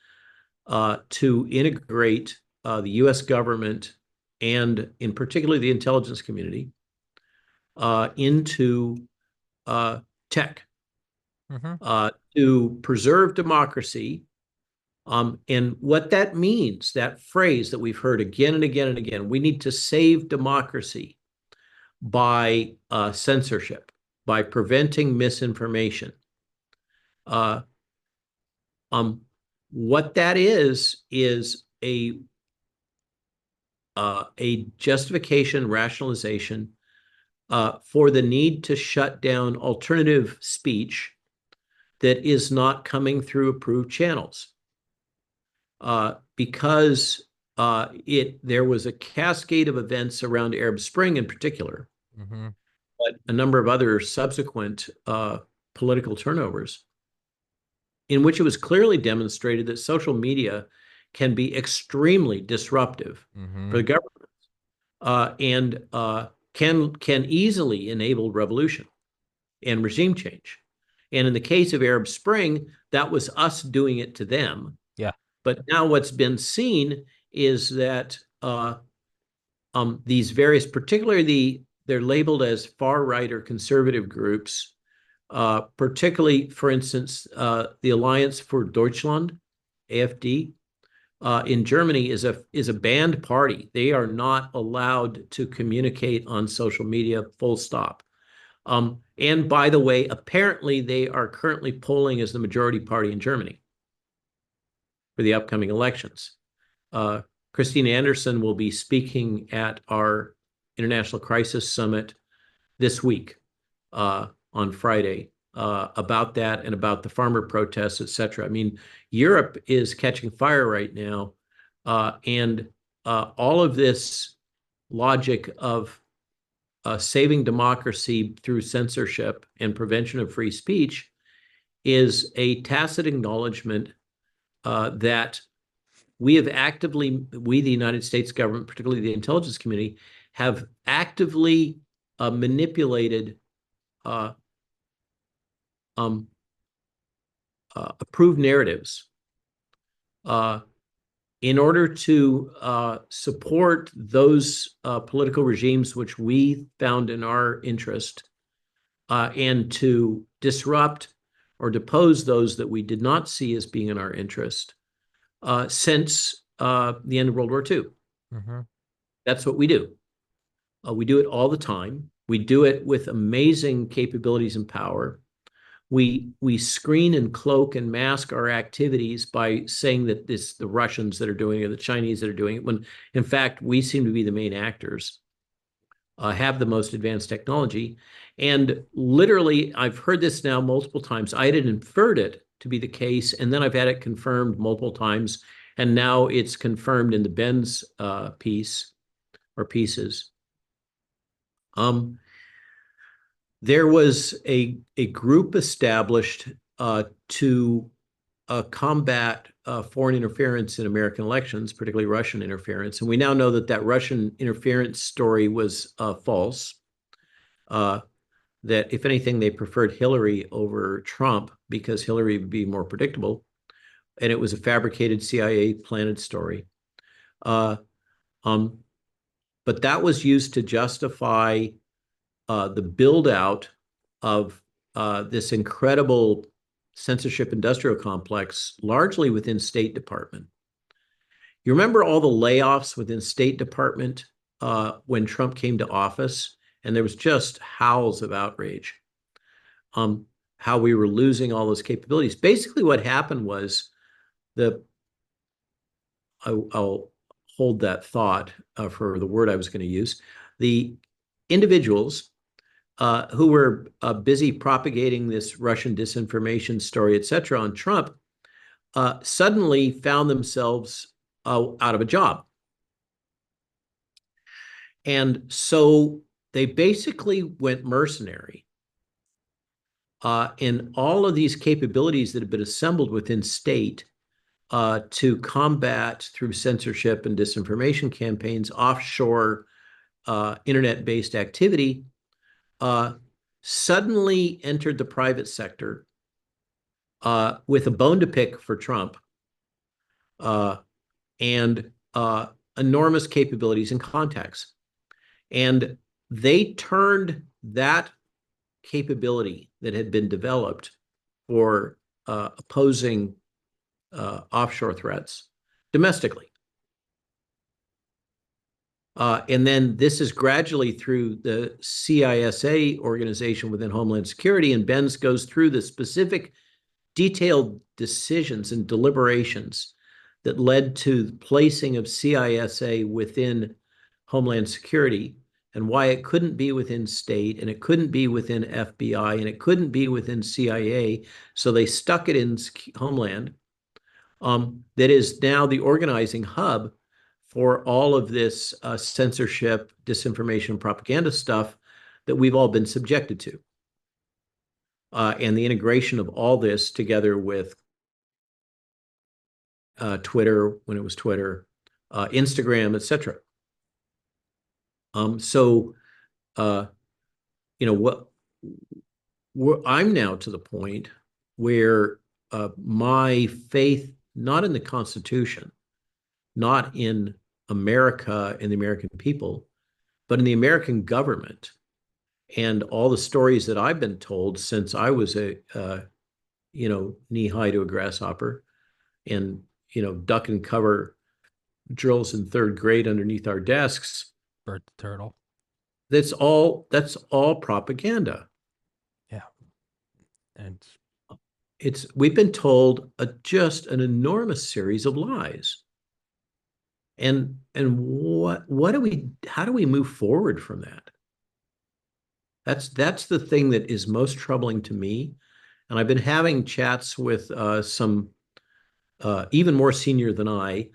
to integrate the U.S. government and, in particular, the intelligence community into tech. Mm-hmm. to preserve democracy. And what that means, that phrase that we've heard again and again and again, we need to save democracy by censorship, by preventing misinformation. Uh, what that is a justification, rationalization for the need to shut down alternative speech that is not coming through approved channels. Because there was a cascade of events around Arab Spring in particular, Mm-hmm. but a number of other subsequent political turnovers in which it was clearly demonstrated that social media can be extremely disruptive Mm-hmm. for the government and can easily enable revolution and regime change. And in the case of Arab Spring, that was us doing it to them. Yeah. But now what's been seen is that these various, particularly they're labeled as far right or conservative groups, particularly, for instance, the Alliance for Deutschland, AfD, in Germany is a banned party. They are not allowed to communicate on social media, full stop. And by the way, apparently they are currently polling as the majority party in Germany for the upcoming elections. Christine Anderson will be speaking at our International Crisis Summit this week on Friday about that and about the farmer protests, et cetera. I mean, Europe is catching fire right now. And all of this logic of saving democracy through censorship and prevention of free speech is a tacit acknowledgement that we, the United States government, particularly the intelligence community, have actively manipulated approved narratives in order to support those political regimes which we found in our interest and to disrupt or depose those that we did not see as being in our interest since the end of World War II. Mm-hmm. That's what we do. We do it all the time. We do it with amazing capabilities and power. We screen and cloak and mask our activities by saying that it's the Russians that are doing it or the Chinese that are doing it, when in fact we seem to be the main actors, have the most advanced technology. And literally, I've heard this now multiple times. I had inferred it to be the case, and then I've had it confirmed multiple times, and now it's confirmed in the Benz piece or pieces. There was a group established to combat foreign interference in American elections, particularly Russian interference. And we now know that that Russian interference story was false. That if anything, they preferred Hillary over Trump because Hillary would be more predictable. And it was a fabricated CIA planted story. But that was used to justify the build out of this incredible censorship industrial complex, largely within State Department. You remember all the layoffs within State Department when Trump came to office, and there was just howls of outrage. How we were losing all those capabilities. Basically, what happened was I'll hold that thought for the word I was going to use. The individuals who were busy propagating this Russian disinformation story, et cetera, on Trump, suddenly found themselves out of a job. And so they basically went mercenary. And all of these capabilities that have been assembled within state to combat through censorship and disinformation campaigns, offshore internet-based activity, suddenly entered the private sector with a bone to pick for Trump and enormous capabilities and contacts. And they turned that capability that had been developed for opposing offshore threats domestically. And then this is gradually through the CISA organization within Homeland Security, and Benz goes through the specific detailed decisions and deliberations that led to the placing of CISA within Homeland Security and why it couldn't be within state and it couldn't be within FBI and it couldn't be within CIA. So they stuck it in Homeland. That is now the organizing hub for all of this censorship, disinformation, propaganda stuff that we've all been subjected to. And the integration of all this together with Twitter, when it was Twitter, Instagram, etc. So, you know, I'm now to the point where my faith, not in the Constitution, not in America and the American people, but in the American government and all the stories that I've been told since I was knee high to a grasshopper and, duck and cover drills in third grade underneath our desks. Bert the Turtle. That's all propaganda. Yeah. And we've been told just an enormous series of lies. And how do we move forward from that? That's the thing that is most troubling to me. And I've been having chats with some even more senior than I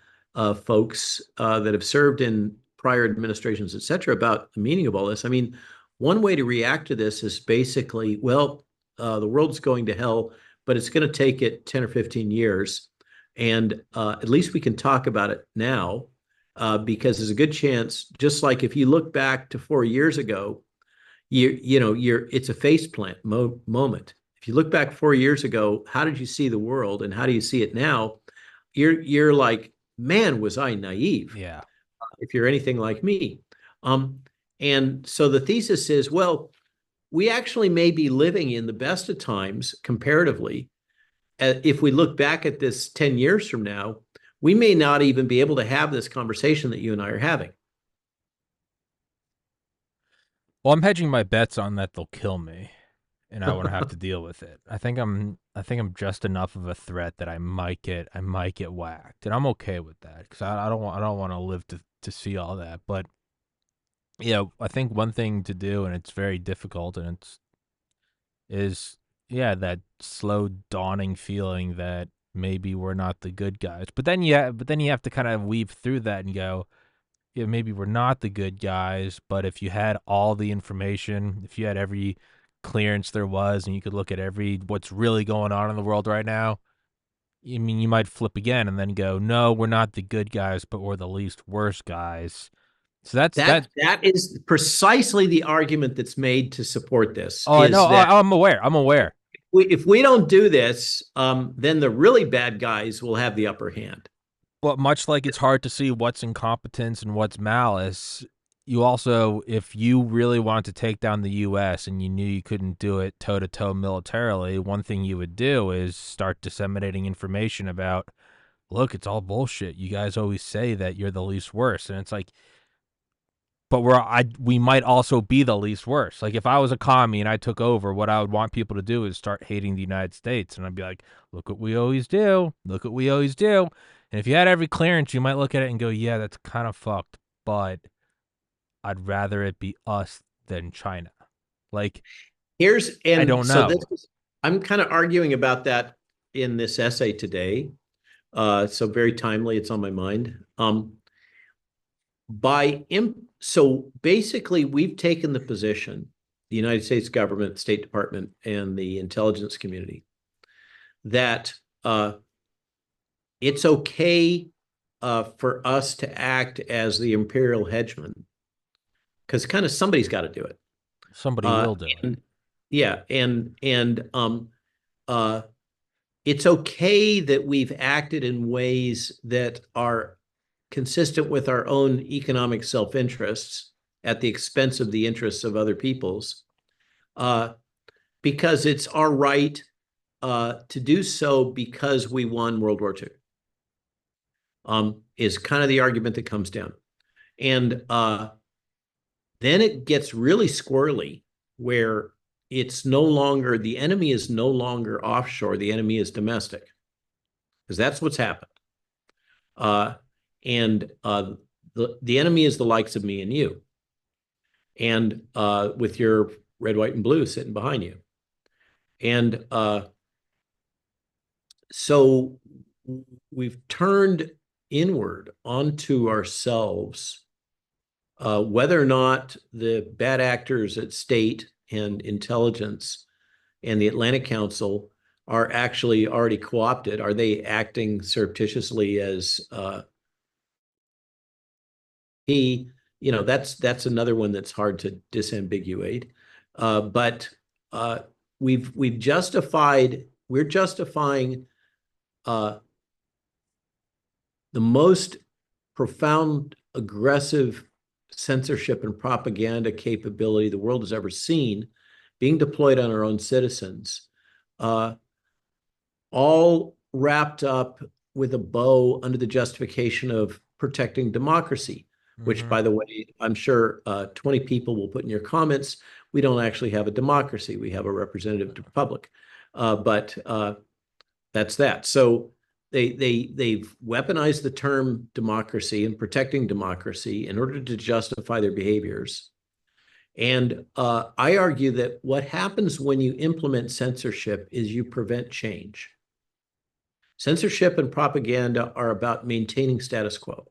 folks that have served in prior administrations, et cetera, about the meaning of all this. I mean, one way to react to this is basically, well, the world's going to hell, but it's going to take it 10 or 15 years. And at least we can talk about it now because there's a good chance, just like if you look back to 4 years ago, it's a faceplant moment. If you look back 4 years ago, how did you see the world and how do you see it now? You're like, man, was I naive? yeah. If you're anything like me. And so the thesis is, well, we actually may be living in the best of times comparatively. If we look back at this 10 years from now, we may not even be able to have this conversation that you and I are having. Well, I'm hedging my bets on that they'll kill me and I won't have to deal with it. I think I'm just enough of a threat that I might get whacked. And I'm okay with that cuz I don't want to live to see all that. But yeah, I think one thing to do, and it's very difficult, and is that slow dawning feeling that maybe we're not the good guys. But then you have to kind of weave through that and go, yeah, maybe we're not the good guys, but if you had all the information, if you had every clearance there was, and you could look at what's really going on in the world right now, I mean, you might flip again and then go, no, we're not the good guys, but we're the least worst guys. So that. That is precisely the argument that's made to support this. Oh, I know. Is that I'm aware. if we don't do this, then the really bad guys will have the upper hand. But much like it's hard to see what's incompetence and what's malice, you also, if you really wanted to take down the U.S. and you knew you couldn't do it toe-to-toe militarily, one thing you would do is start disseminating information about, look, it's all bullshit. You guys always say that you're the least worst. And it's like, but we might also be the least worst. Like if I was a commie and I took over, what I would want people to do is start hating the United States. And I'd be like, look what we always do. Look what we always do. And if you had every clearance, you might look at it and go, yeah, that's kind of fucked. But I'd rather it be us than China. Like, I don't know. I'm kind of arguing about that in this essay today. So very timely, it's on my mind. So basically, we've taken the position, the United States government, State Department, and the intelligence community, that it's okay for us to act as the imperial hegemon, because kind of somebody's got to do it. Somebody will do it. Yeah, and it's okay that we've acted in ways that are consistent with our own economic self-interests at the expense of the interests of other people's, because it's our right to do so because we won World War II, is kind of the argument that comes down. And then it gets really squirrely, where it's no longer, the enemy is no longer offshore, the enemy is domestic, because that's what's happened. And the enemy is the likes of me and you, and with your red, white, and blue sitting behind you. And so we've turned inward onto ourselves, whether or not the bad actors at state and intelligence and the Atlantic Council are actually already co-opted. Are they acting surreptitiously as that's another one that's hard to disambiguate. But we're justifying the most profound aggressive censorship and propaganda capability the world has ever seen being deployed on our own citizens, all wrapped up with a bow under the justification of protecting democracy, which, by the way, I'm sure 20 people will put in your comments. We don't actually have a democracy. We have a representative republic. But that's that. So they've weaponized the term democracy and protecting democracy in order to justify their behaviors. And I argue that what happens when you implement censorship is you prevent change. Censorship and propaganda are about maintaining status quo.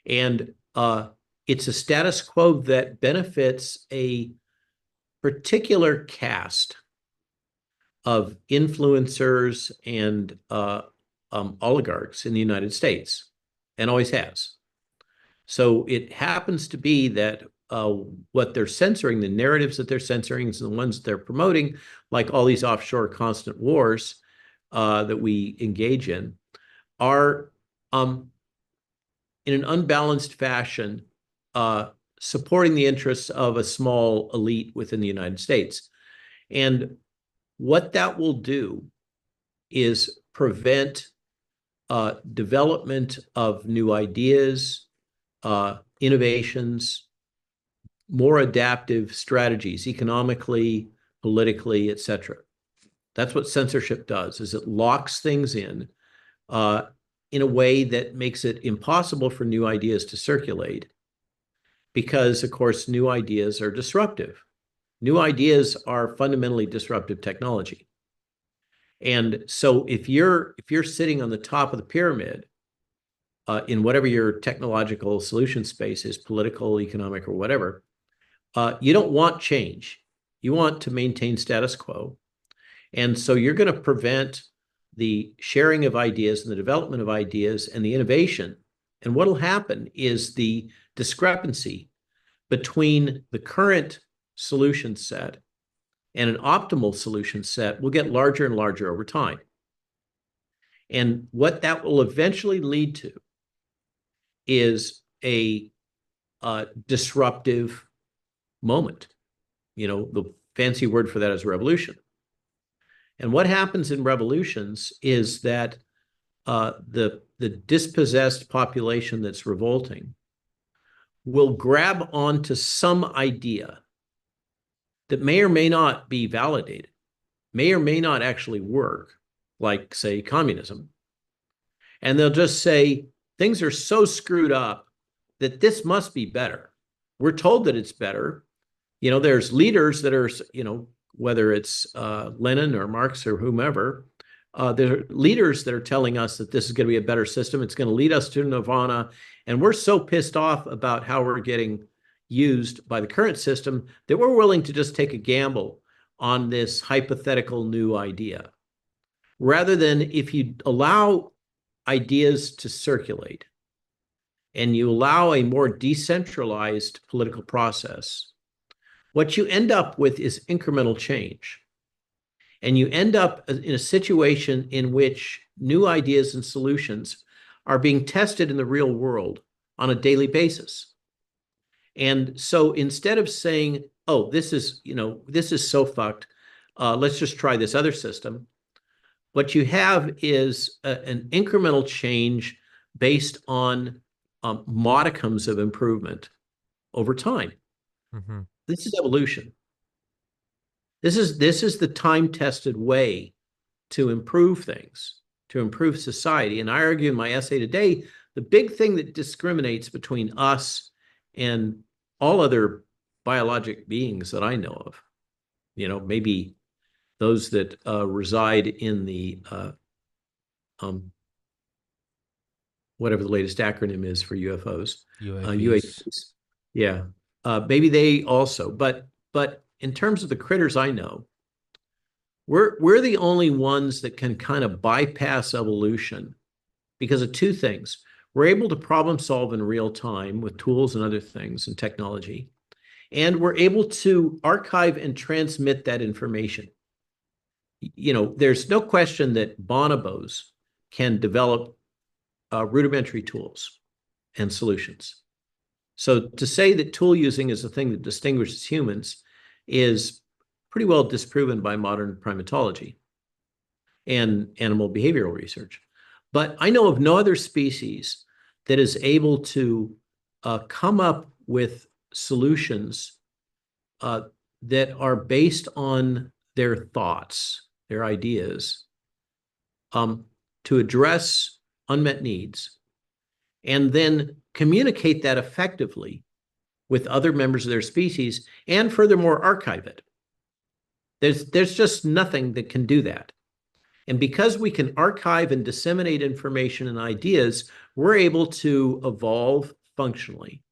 And it's a status quo that benefits a particular caste of influencers and oligarchs in the United States, and always has. So it happens to be that what they're censoring, the narratives that they're censoring, is the ones they're promoting, like all these offshore constant wars that we engage in, are in an unbalanced fashion supporting the interests of a small elite within the United States. And what that will do is prevent development of new ideas, innovations, more adaptive strategies, economically, politically, et cetera. That's what censorship does, is it locks things in a way that makes it impossible for new ideas to circulate, because, of course, new ideas are disruptive. New ideas are fundamentally disruptive technology. And so if you're sitting on the top of the pyramid in whatever your technological solution space is, political, economic, or whatever, you don't want change. You want to maintain status quo. And so you're going to prevent the sharing of ideas and the development of ideas and the innovation. And what will happen is the discrepancy between the current solution set and an optimal solution set will get larger and larger over time. And what that will eventually lead to is a disruptive moment. The fancy word for that is revolution. And what happens in revolutions is that the dispossessed population that's revolting will grab onto some idea that may or may not be validated, may or may not actually work, like, say, communism. And they'll just say, things are so screwed up that this must be better. We're told that it's better. There's leaders that are, whether it's Lenin or Marx or whomever, there are leaders that are telling us that this is going to be a better system. It's going to lead us to nirvana. And we're so pissed off about how we're getting used by the current system that we're willing to just take a gamble on this hypothetical new idea. Rather than, if you allow ideas to circulate and you allow a more decentralized political process, what you end up with is incremental change. And you end up in a situation in which new ideas and solutions are being tested in the real world on a daily basis. And so instead of saying, oh, this is so fucked, let's just try this other system. What you have is an incremental change based on modicums of improvement over time. Mm-hmm. This is evolution. This is the time-tested way to improve things, to improve society. And I argue in my essay today, the big thing that discriminates between us and all other biologic beings that I know of, maybe those that reside in the um, whatever the latest acronym is for UFOs, UAPs. UAPs. Yeah, maybe they also. But in terms of the critters I know, we're the only ones that can kind of bypass evolution because of two things. We're able to problem solve in real time with tools and other things and technology, and we're able to archive and transmit that information. There's no question that bonobos can develop rudimentary tools and solutions. So to say that tool using is the thing that distinguishes humans is pretty well disproven by modern primatology and animal behavioral research. But I know of no other species that is able to come up with solutions uh, that are based on their thoughts, their ideas, um, to address unmet needs, and then communicate that effectively with other members of their species, and furthermore, archive it. There's just nothing that can do that. And because we can archive and disseminate information and ideas, we're able to evolve functionally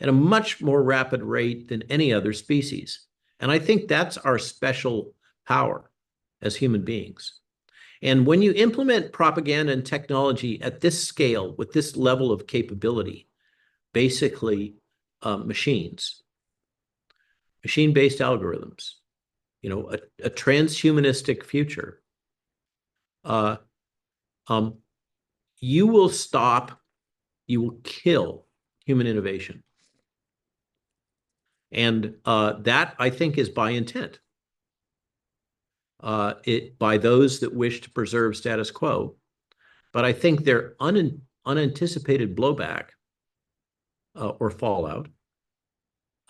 at a much more rapid rate than any other species. And I think that's our special power as human beings. And when you implement propaganda and technology at this scale, with this level of capability, basically machines, machine-based algorithms, a transhumanistic future, uh, um, you will stop, you will kill human innovation. And that, I think, is by intent. By those that wish to preserve status quo. But I think their unanticipated blowback or fallout,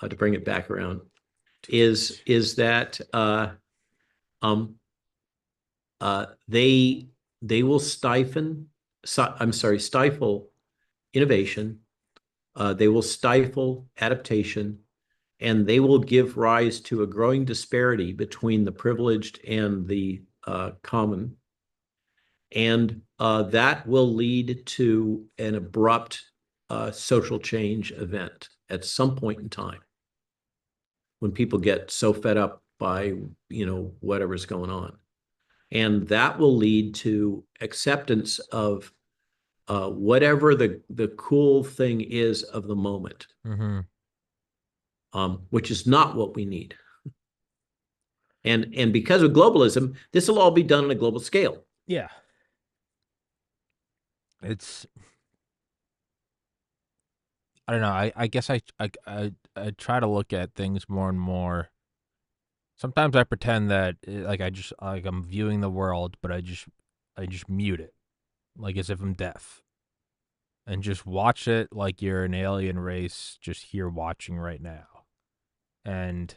to bring it back around, is that um, they will stifle innovation. They will stifle adaptation, and they will give rise to a growing disparity between the privileged and the common. And that will lead to an abrupt social change event at some point in time when people get so fed up by, whatever's going on. And that will lead to acceptance of whatever the cool thing is of the moment, Mm-hmm. which is not what we need. And because of globalism, this will all be done on a global scale. Yeah. It's I don't know. I guess I try to look at things more and more. Sometimes I pretend that like I'm viewing the world, but I just mute it, like as if I'm deaf, and just watch it like you're an alien race just here watching right now. And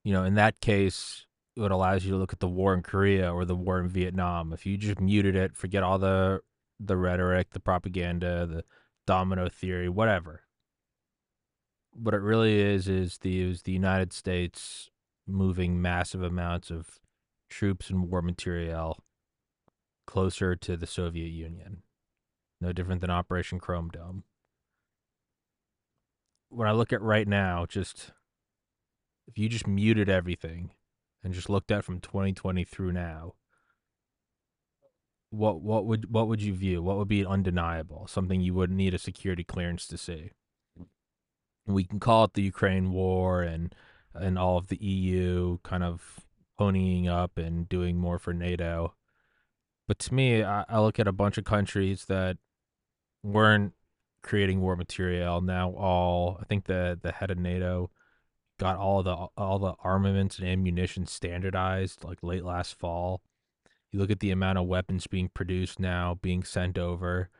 in that case, it allows you to look at the war in Korea or the war in Vietnam. If you just muted it, forget all the rhetoric, the propaganda, the domino theory, whatever. What it really is the United States moving massive amounts of troops and war material closer to the Soviet Union. No different than Operation Chrome Dome. When I look at right now, just if you just muted everything and just looked at from 2020 through now, what would you view? What would be undeniable? Something you wouldn't need a security clearance to see. We can call it the Ukraine war and all of the EU kind of ponying up and doing more for NATO. But to me, I look at a bunch of countries that weren't creating war material now. I think the head of NATO got all the armaments and ammunition standardized like late last fall. You look at the amount of weapons being produced now, being sent over.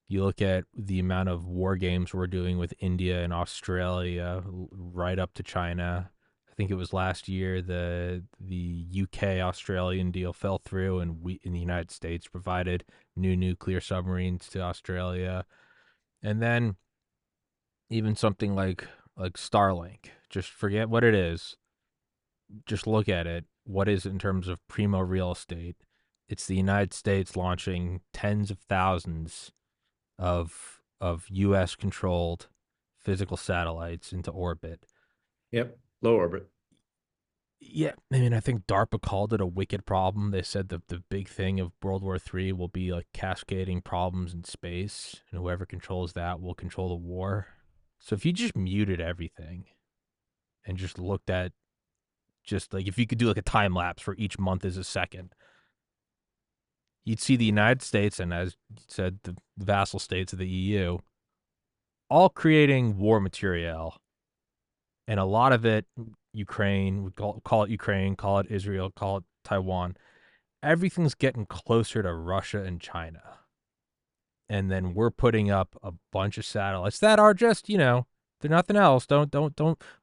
You look at the amount of war games we're doing with India and Australia, right up to China. I think it was last year the UK Australian deal fell through, and we in the United States provided new nuclear submarines to Australia. And then even something like Starlink, just forget what it is. Just look at it. What is it in terms of primo real estate? It's the United States launching tens of thousands of U.S. controlled physical satellites into orbit. Yep. Low orbit. Yeah, I mean, I think DARPA called it a wicked problem. They said that the big thing of World War III will be like cascading problems in space, and whoever controls that will control the war. So if you just muted everything and just looked at just like if you could do like a time lapse for each month as a second, you'd see the United States and, as you said, the vassal states of the EU all creating war material, and a lot of it Ukraine, we call it Ukraine, call it Israel, call it Taiwan. Everything's getting closer to Russia and China. And then we're putting up a bunch of satellites that are just, they're nothing else. Don't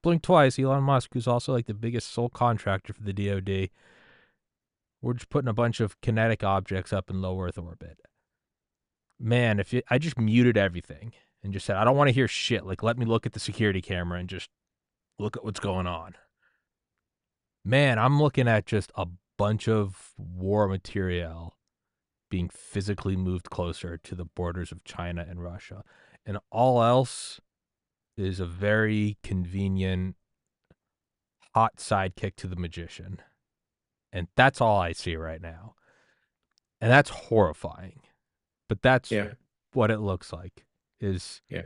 blink twice. Elon Musk, who's also like the biggest sole contractor for the DoD, we're just putting a bunch of kinetic objects up in low Earth orbit. Man, I just muted everything and just said, I don't want to hear shit. Like, let me look at the security camera and just look at what's going on. Man, I'm looking at just a bunch of war material being physically moved closer to the borders of China and Russia. And all else is a very convenient, hot sidekick to the magician. And that's all I see right now. And that's horrifying. But that's Yeah. what it looks like is Yeah.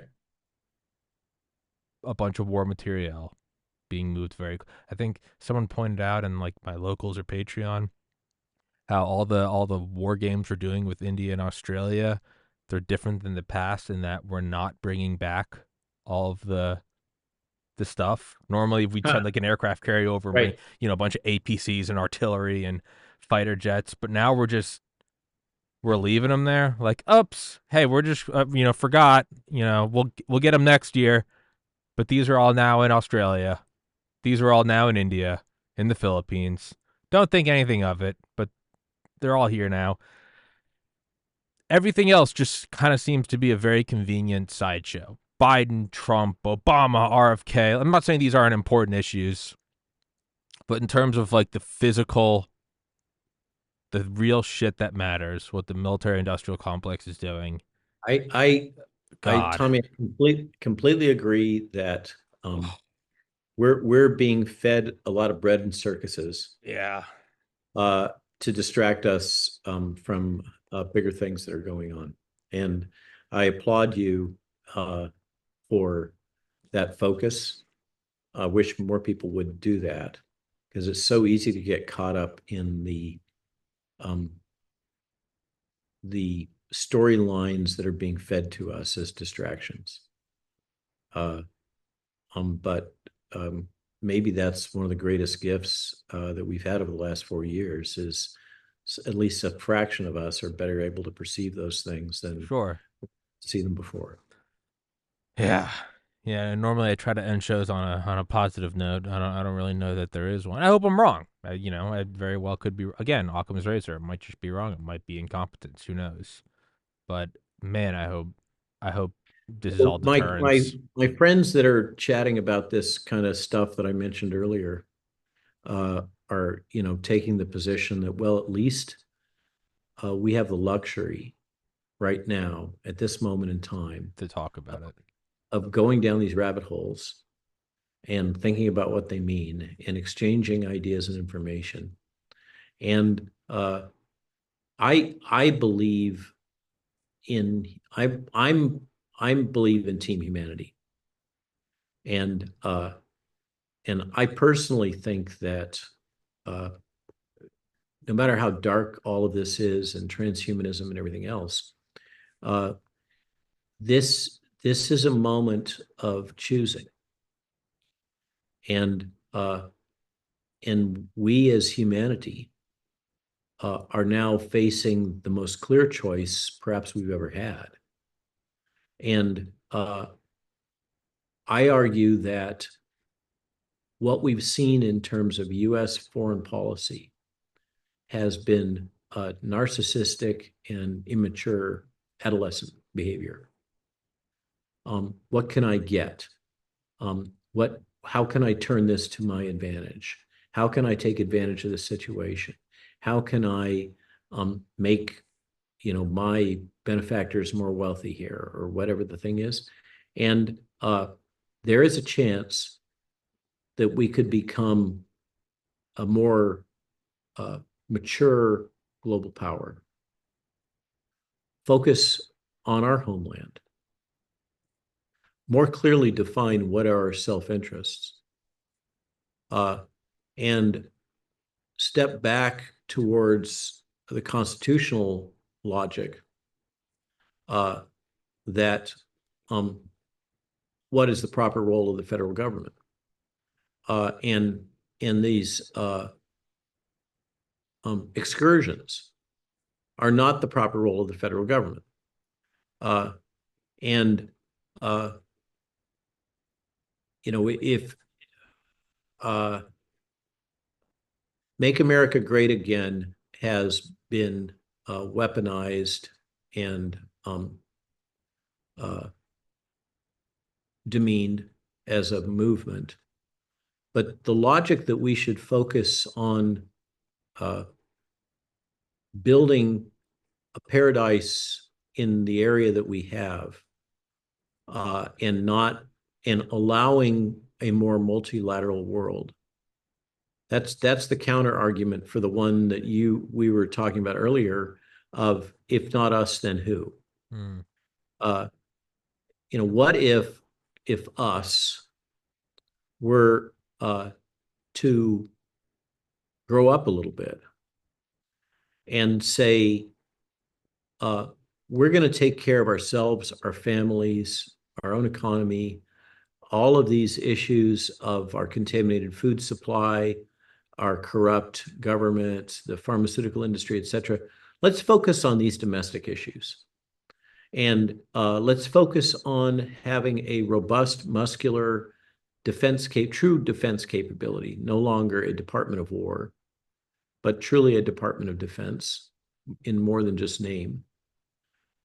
a bunch of war material being moved very. I think someone pointed out in like my locals or Patreon how all the war games we're doing with India and Australia, they're different than the past in that we're not bringing back all of the stuff. Normally we'd Huh. send like an aircraft carrier over and bring, Right. a bunch of APCs and artillery and fighter jets, but now we're leaving them there. Like, oops, hey, we're just forgot. We'll get them next year, but these are all now in Australia. These are all now in India, in the Philippines. Don't think anything of it, but they're all here now. Everything else just kind of seems to be a very convenient sideshow. Biden, Trump, Obama, RFK. I'm not saying these aren't important issues, but in terms of like the real shit that matters, what the military industrial complex is doing, I I God. Tommy, completely agree that we're being fed a lot of bread and circuses Yeah. uh, to distract us from bigger things that are going on. And I applaud you for that focus. I wish more people would do that because it's so easy to get caught up in um, the storylines that are being fed to us as distractions. Uh, but maybe that's one of the greatest gifts that we've had over the last 4 years is at least a fraction of us are better able to perceive those things than Sure. see them before. Yeah. Yeah, and normally I try to end shows on a positive note. I don't really know that there is one. I hope I'm wrong. I very well could be again, Occam's razor. It might just be wrong. It might be incompetence. Who knows? But man, I hope this is all My deterrence. my friends that are chatting about this kind of stuff that I mentioned earlier are taking the position that well at least we have the luxury right now at this moment in time To talk about it. of going down these rabbit holes and thinking about what they mean and exchanging ideas and information. And I believe in I'm believe in team humanity, and I personally think that uh, no matter how dark all of this is and transhumanism and everything else, uh, this is a moment of choosing. And we as humanity are now facing the most clear choice perhaps we've ever had. And I argue that what we've seen in terms of U.S. foreign policy has been narcissistic and immature adolescent behavior. What can I get? How can I turn this to my advantage? How can I take advantage of the situation? How can I make my benefactors more wealthy here, or whatever the thing is? And there is a chance that we could become a more mature global power, focus on our homeland, more clearly define what are our self-interests, and step back towards the constitutional logic that what is the proper role of the federal government? And these excursions are not the proper role of the federal government. If Make America Great Again has been weaponized and demeaned as a movement, but the logic that we should focus on building a paradise in the area that we have, and allowing a more multilateral world. That's the counter argument for the one that we were talking about earlier of, if not us, then who? What if us were to grow up a little bit and say, we're going to take care of ourselves, our families, our own economy, all of these issues of our contaminated food supply, our corrupt government, the pharmaceutical industry, et cetera. Let's focus on these domestic issues. And let's focus on having a robust, muscular true defense capability, no longer a Department of War, but truly a Department of Defense in more than just name.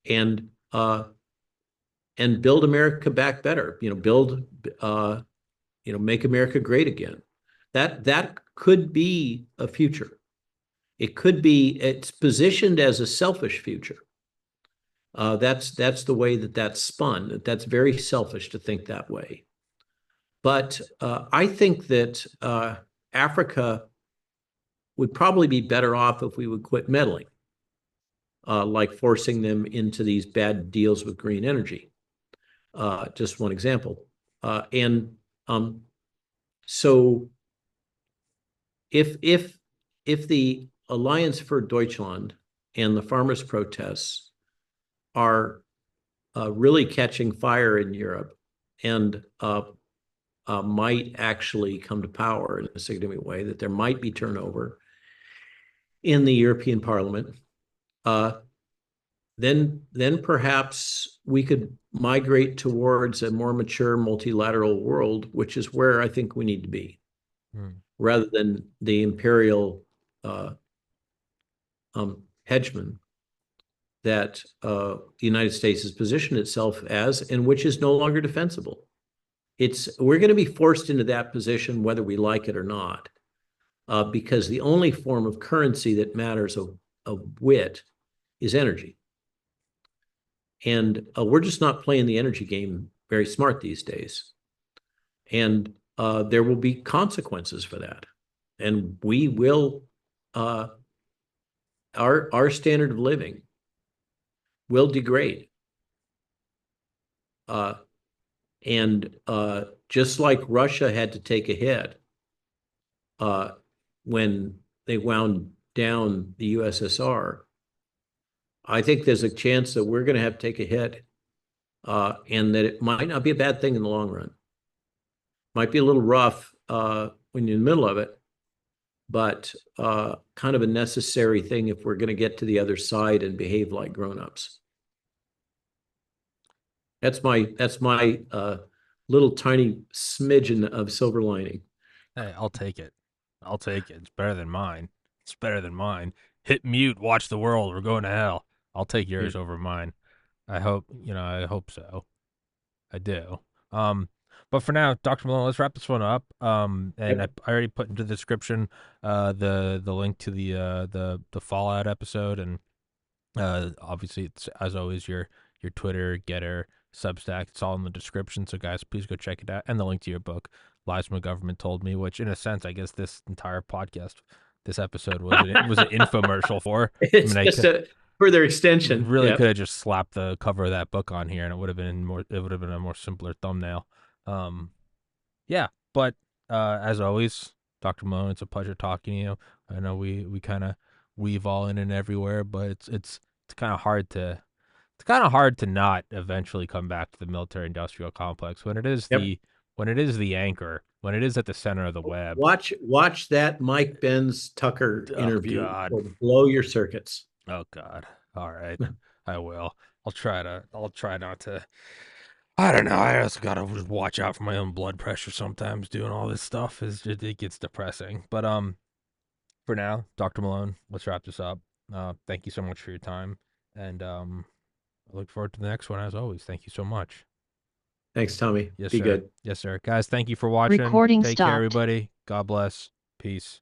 And build America back better, make America great again. That could be a future. It's positioned as a selfish future. That's the way that's spun. That's very selfish to think that way. But I think that Africa would probably be better off if we would quit meddling, like forcing them into these bad deals with green energy. Just one example. So if the Alliance for Deutschland and the farmers' protests are really catching fire in Europe and might actually come to power in a significant way, that there might be turnover in the European Parliament, then perhaps we could migrate towards a more mature multilateral world, which is where I think we need to be, rather than the imperial hegemon that the United States has positioned itself as, and which is no longer defensible. We're going to be forced into that position whether we like it or not, because the only form of currency that matters a whit is energy. And we're just not playing the energy game very smart these days. And there will be consequences for that. And we will, our standard of living will degrade. And just like Russia had to take a hit when they wound down the USSR, I think there's a chance that we're going to have to take a hit, and that it might not be a bad thing in the long run. Might be a little rough when you're in the middle of it, but kind of a necessary thing if we're going to get to the other side and behave like grown-ups. That's my little tiny smidgen of silver lining. Hey, I'll take it. I'll take it. It's better than mine. It's better than mine. Hit mute. Watch the world. We're going to hell. I'll take Yeah. yours over mine. I hope. I hope so. I do. Um, but for now, Dr. Malone, let's wrap this one up. And I, Yep. I already put into the description the link to the Fallout episode, and obviously it's as always your Twitter, Getter, Substack. It's all in the description. So guys, please go check it out, and the link to your book, Lies My Government Told Me, which in a sense, I guess this entire podcast, this episode was an infomercial for. I It's mean, I just could a further extension. really Yep. could have just slapped the cover of that book on here, and it would have been more. It would have been a more simpler thumbnail. Um, yeah, but as always, Dr. Malone, it's a pleasure talking to you. I know we kind of weave all in and everywhere, but it's kind of hard to not eventually come back to the military industrial complex Yep. when it is the anchor, when it is at the center of the web. Watch that Mike Benz Tucker Oh interview. God. It'll blow your circuits. Oh God. All right. I will. I'll try not to. I don't know. I also gotta watch out for my own blood pressure sometimes. Doing all this stuff it gets depressing. But for now, Dr. Malone, let's wrap this up. Thank you so much for your time, and I look forward to the next one as always. Thank you so much. Thanks, Tommy. Yes, Be sir. good. Yes, sir. Guys, thank you for watching. Recording Take care, stopped. everybody. God bless. Peace.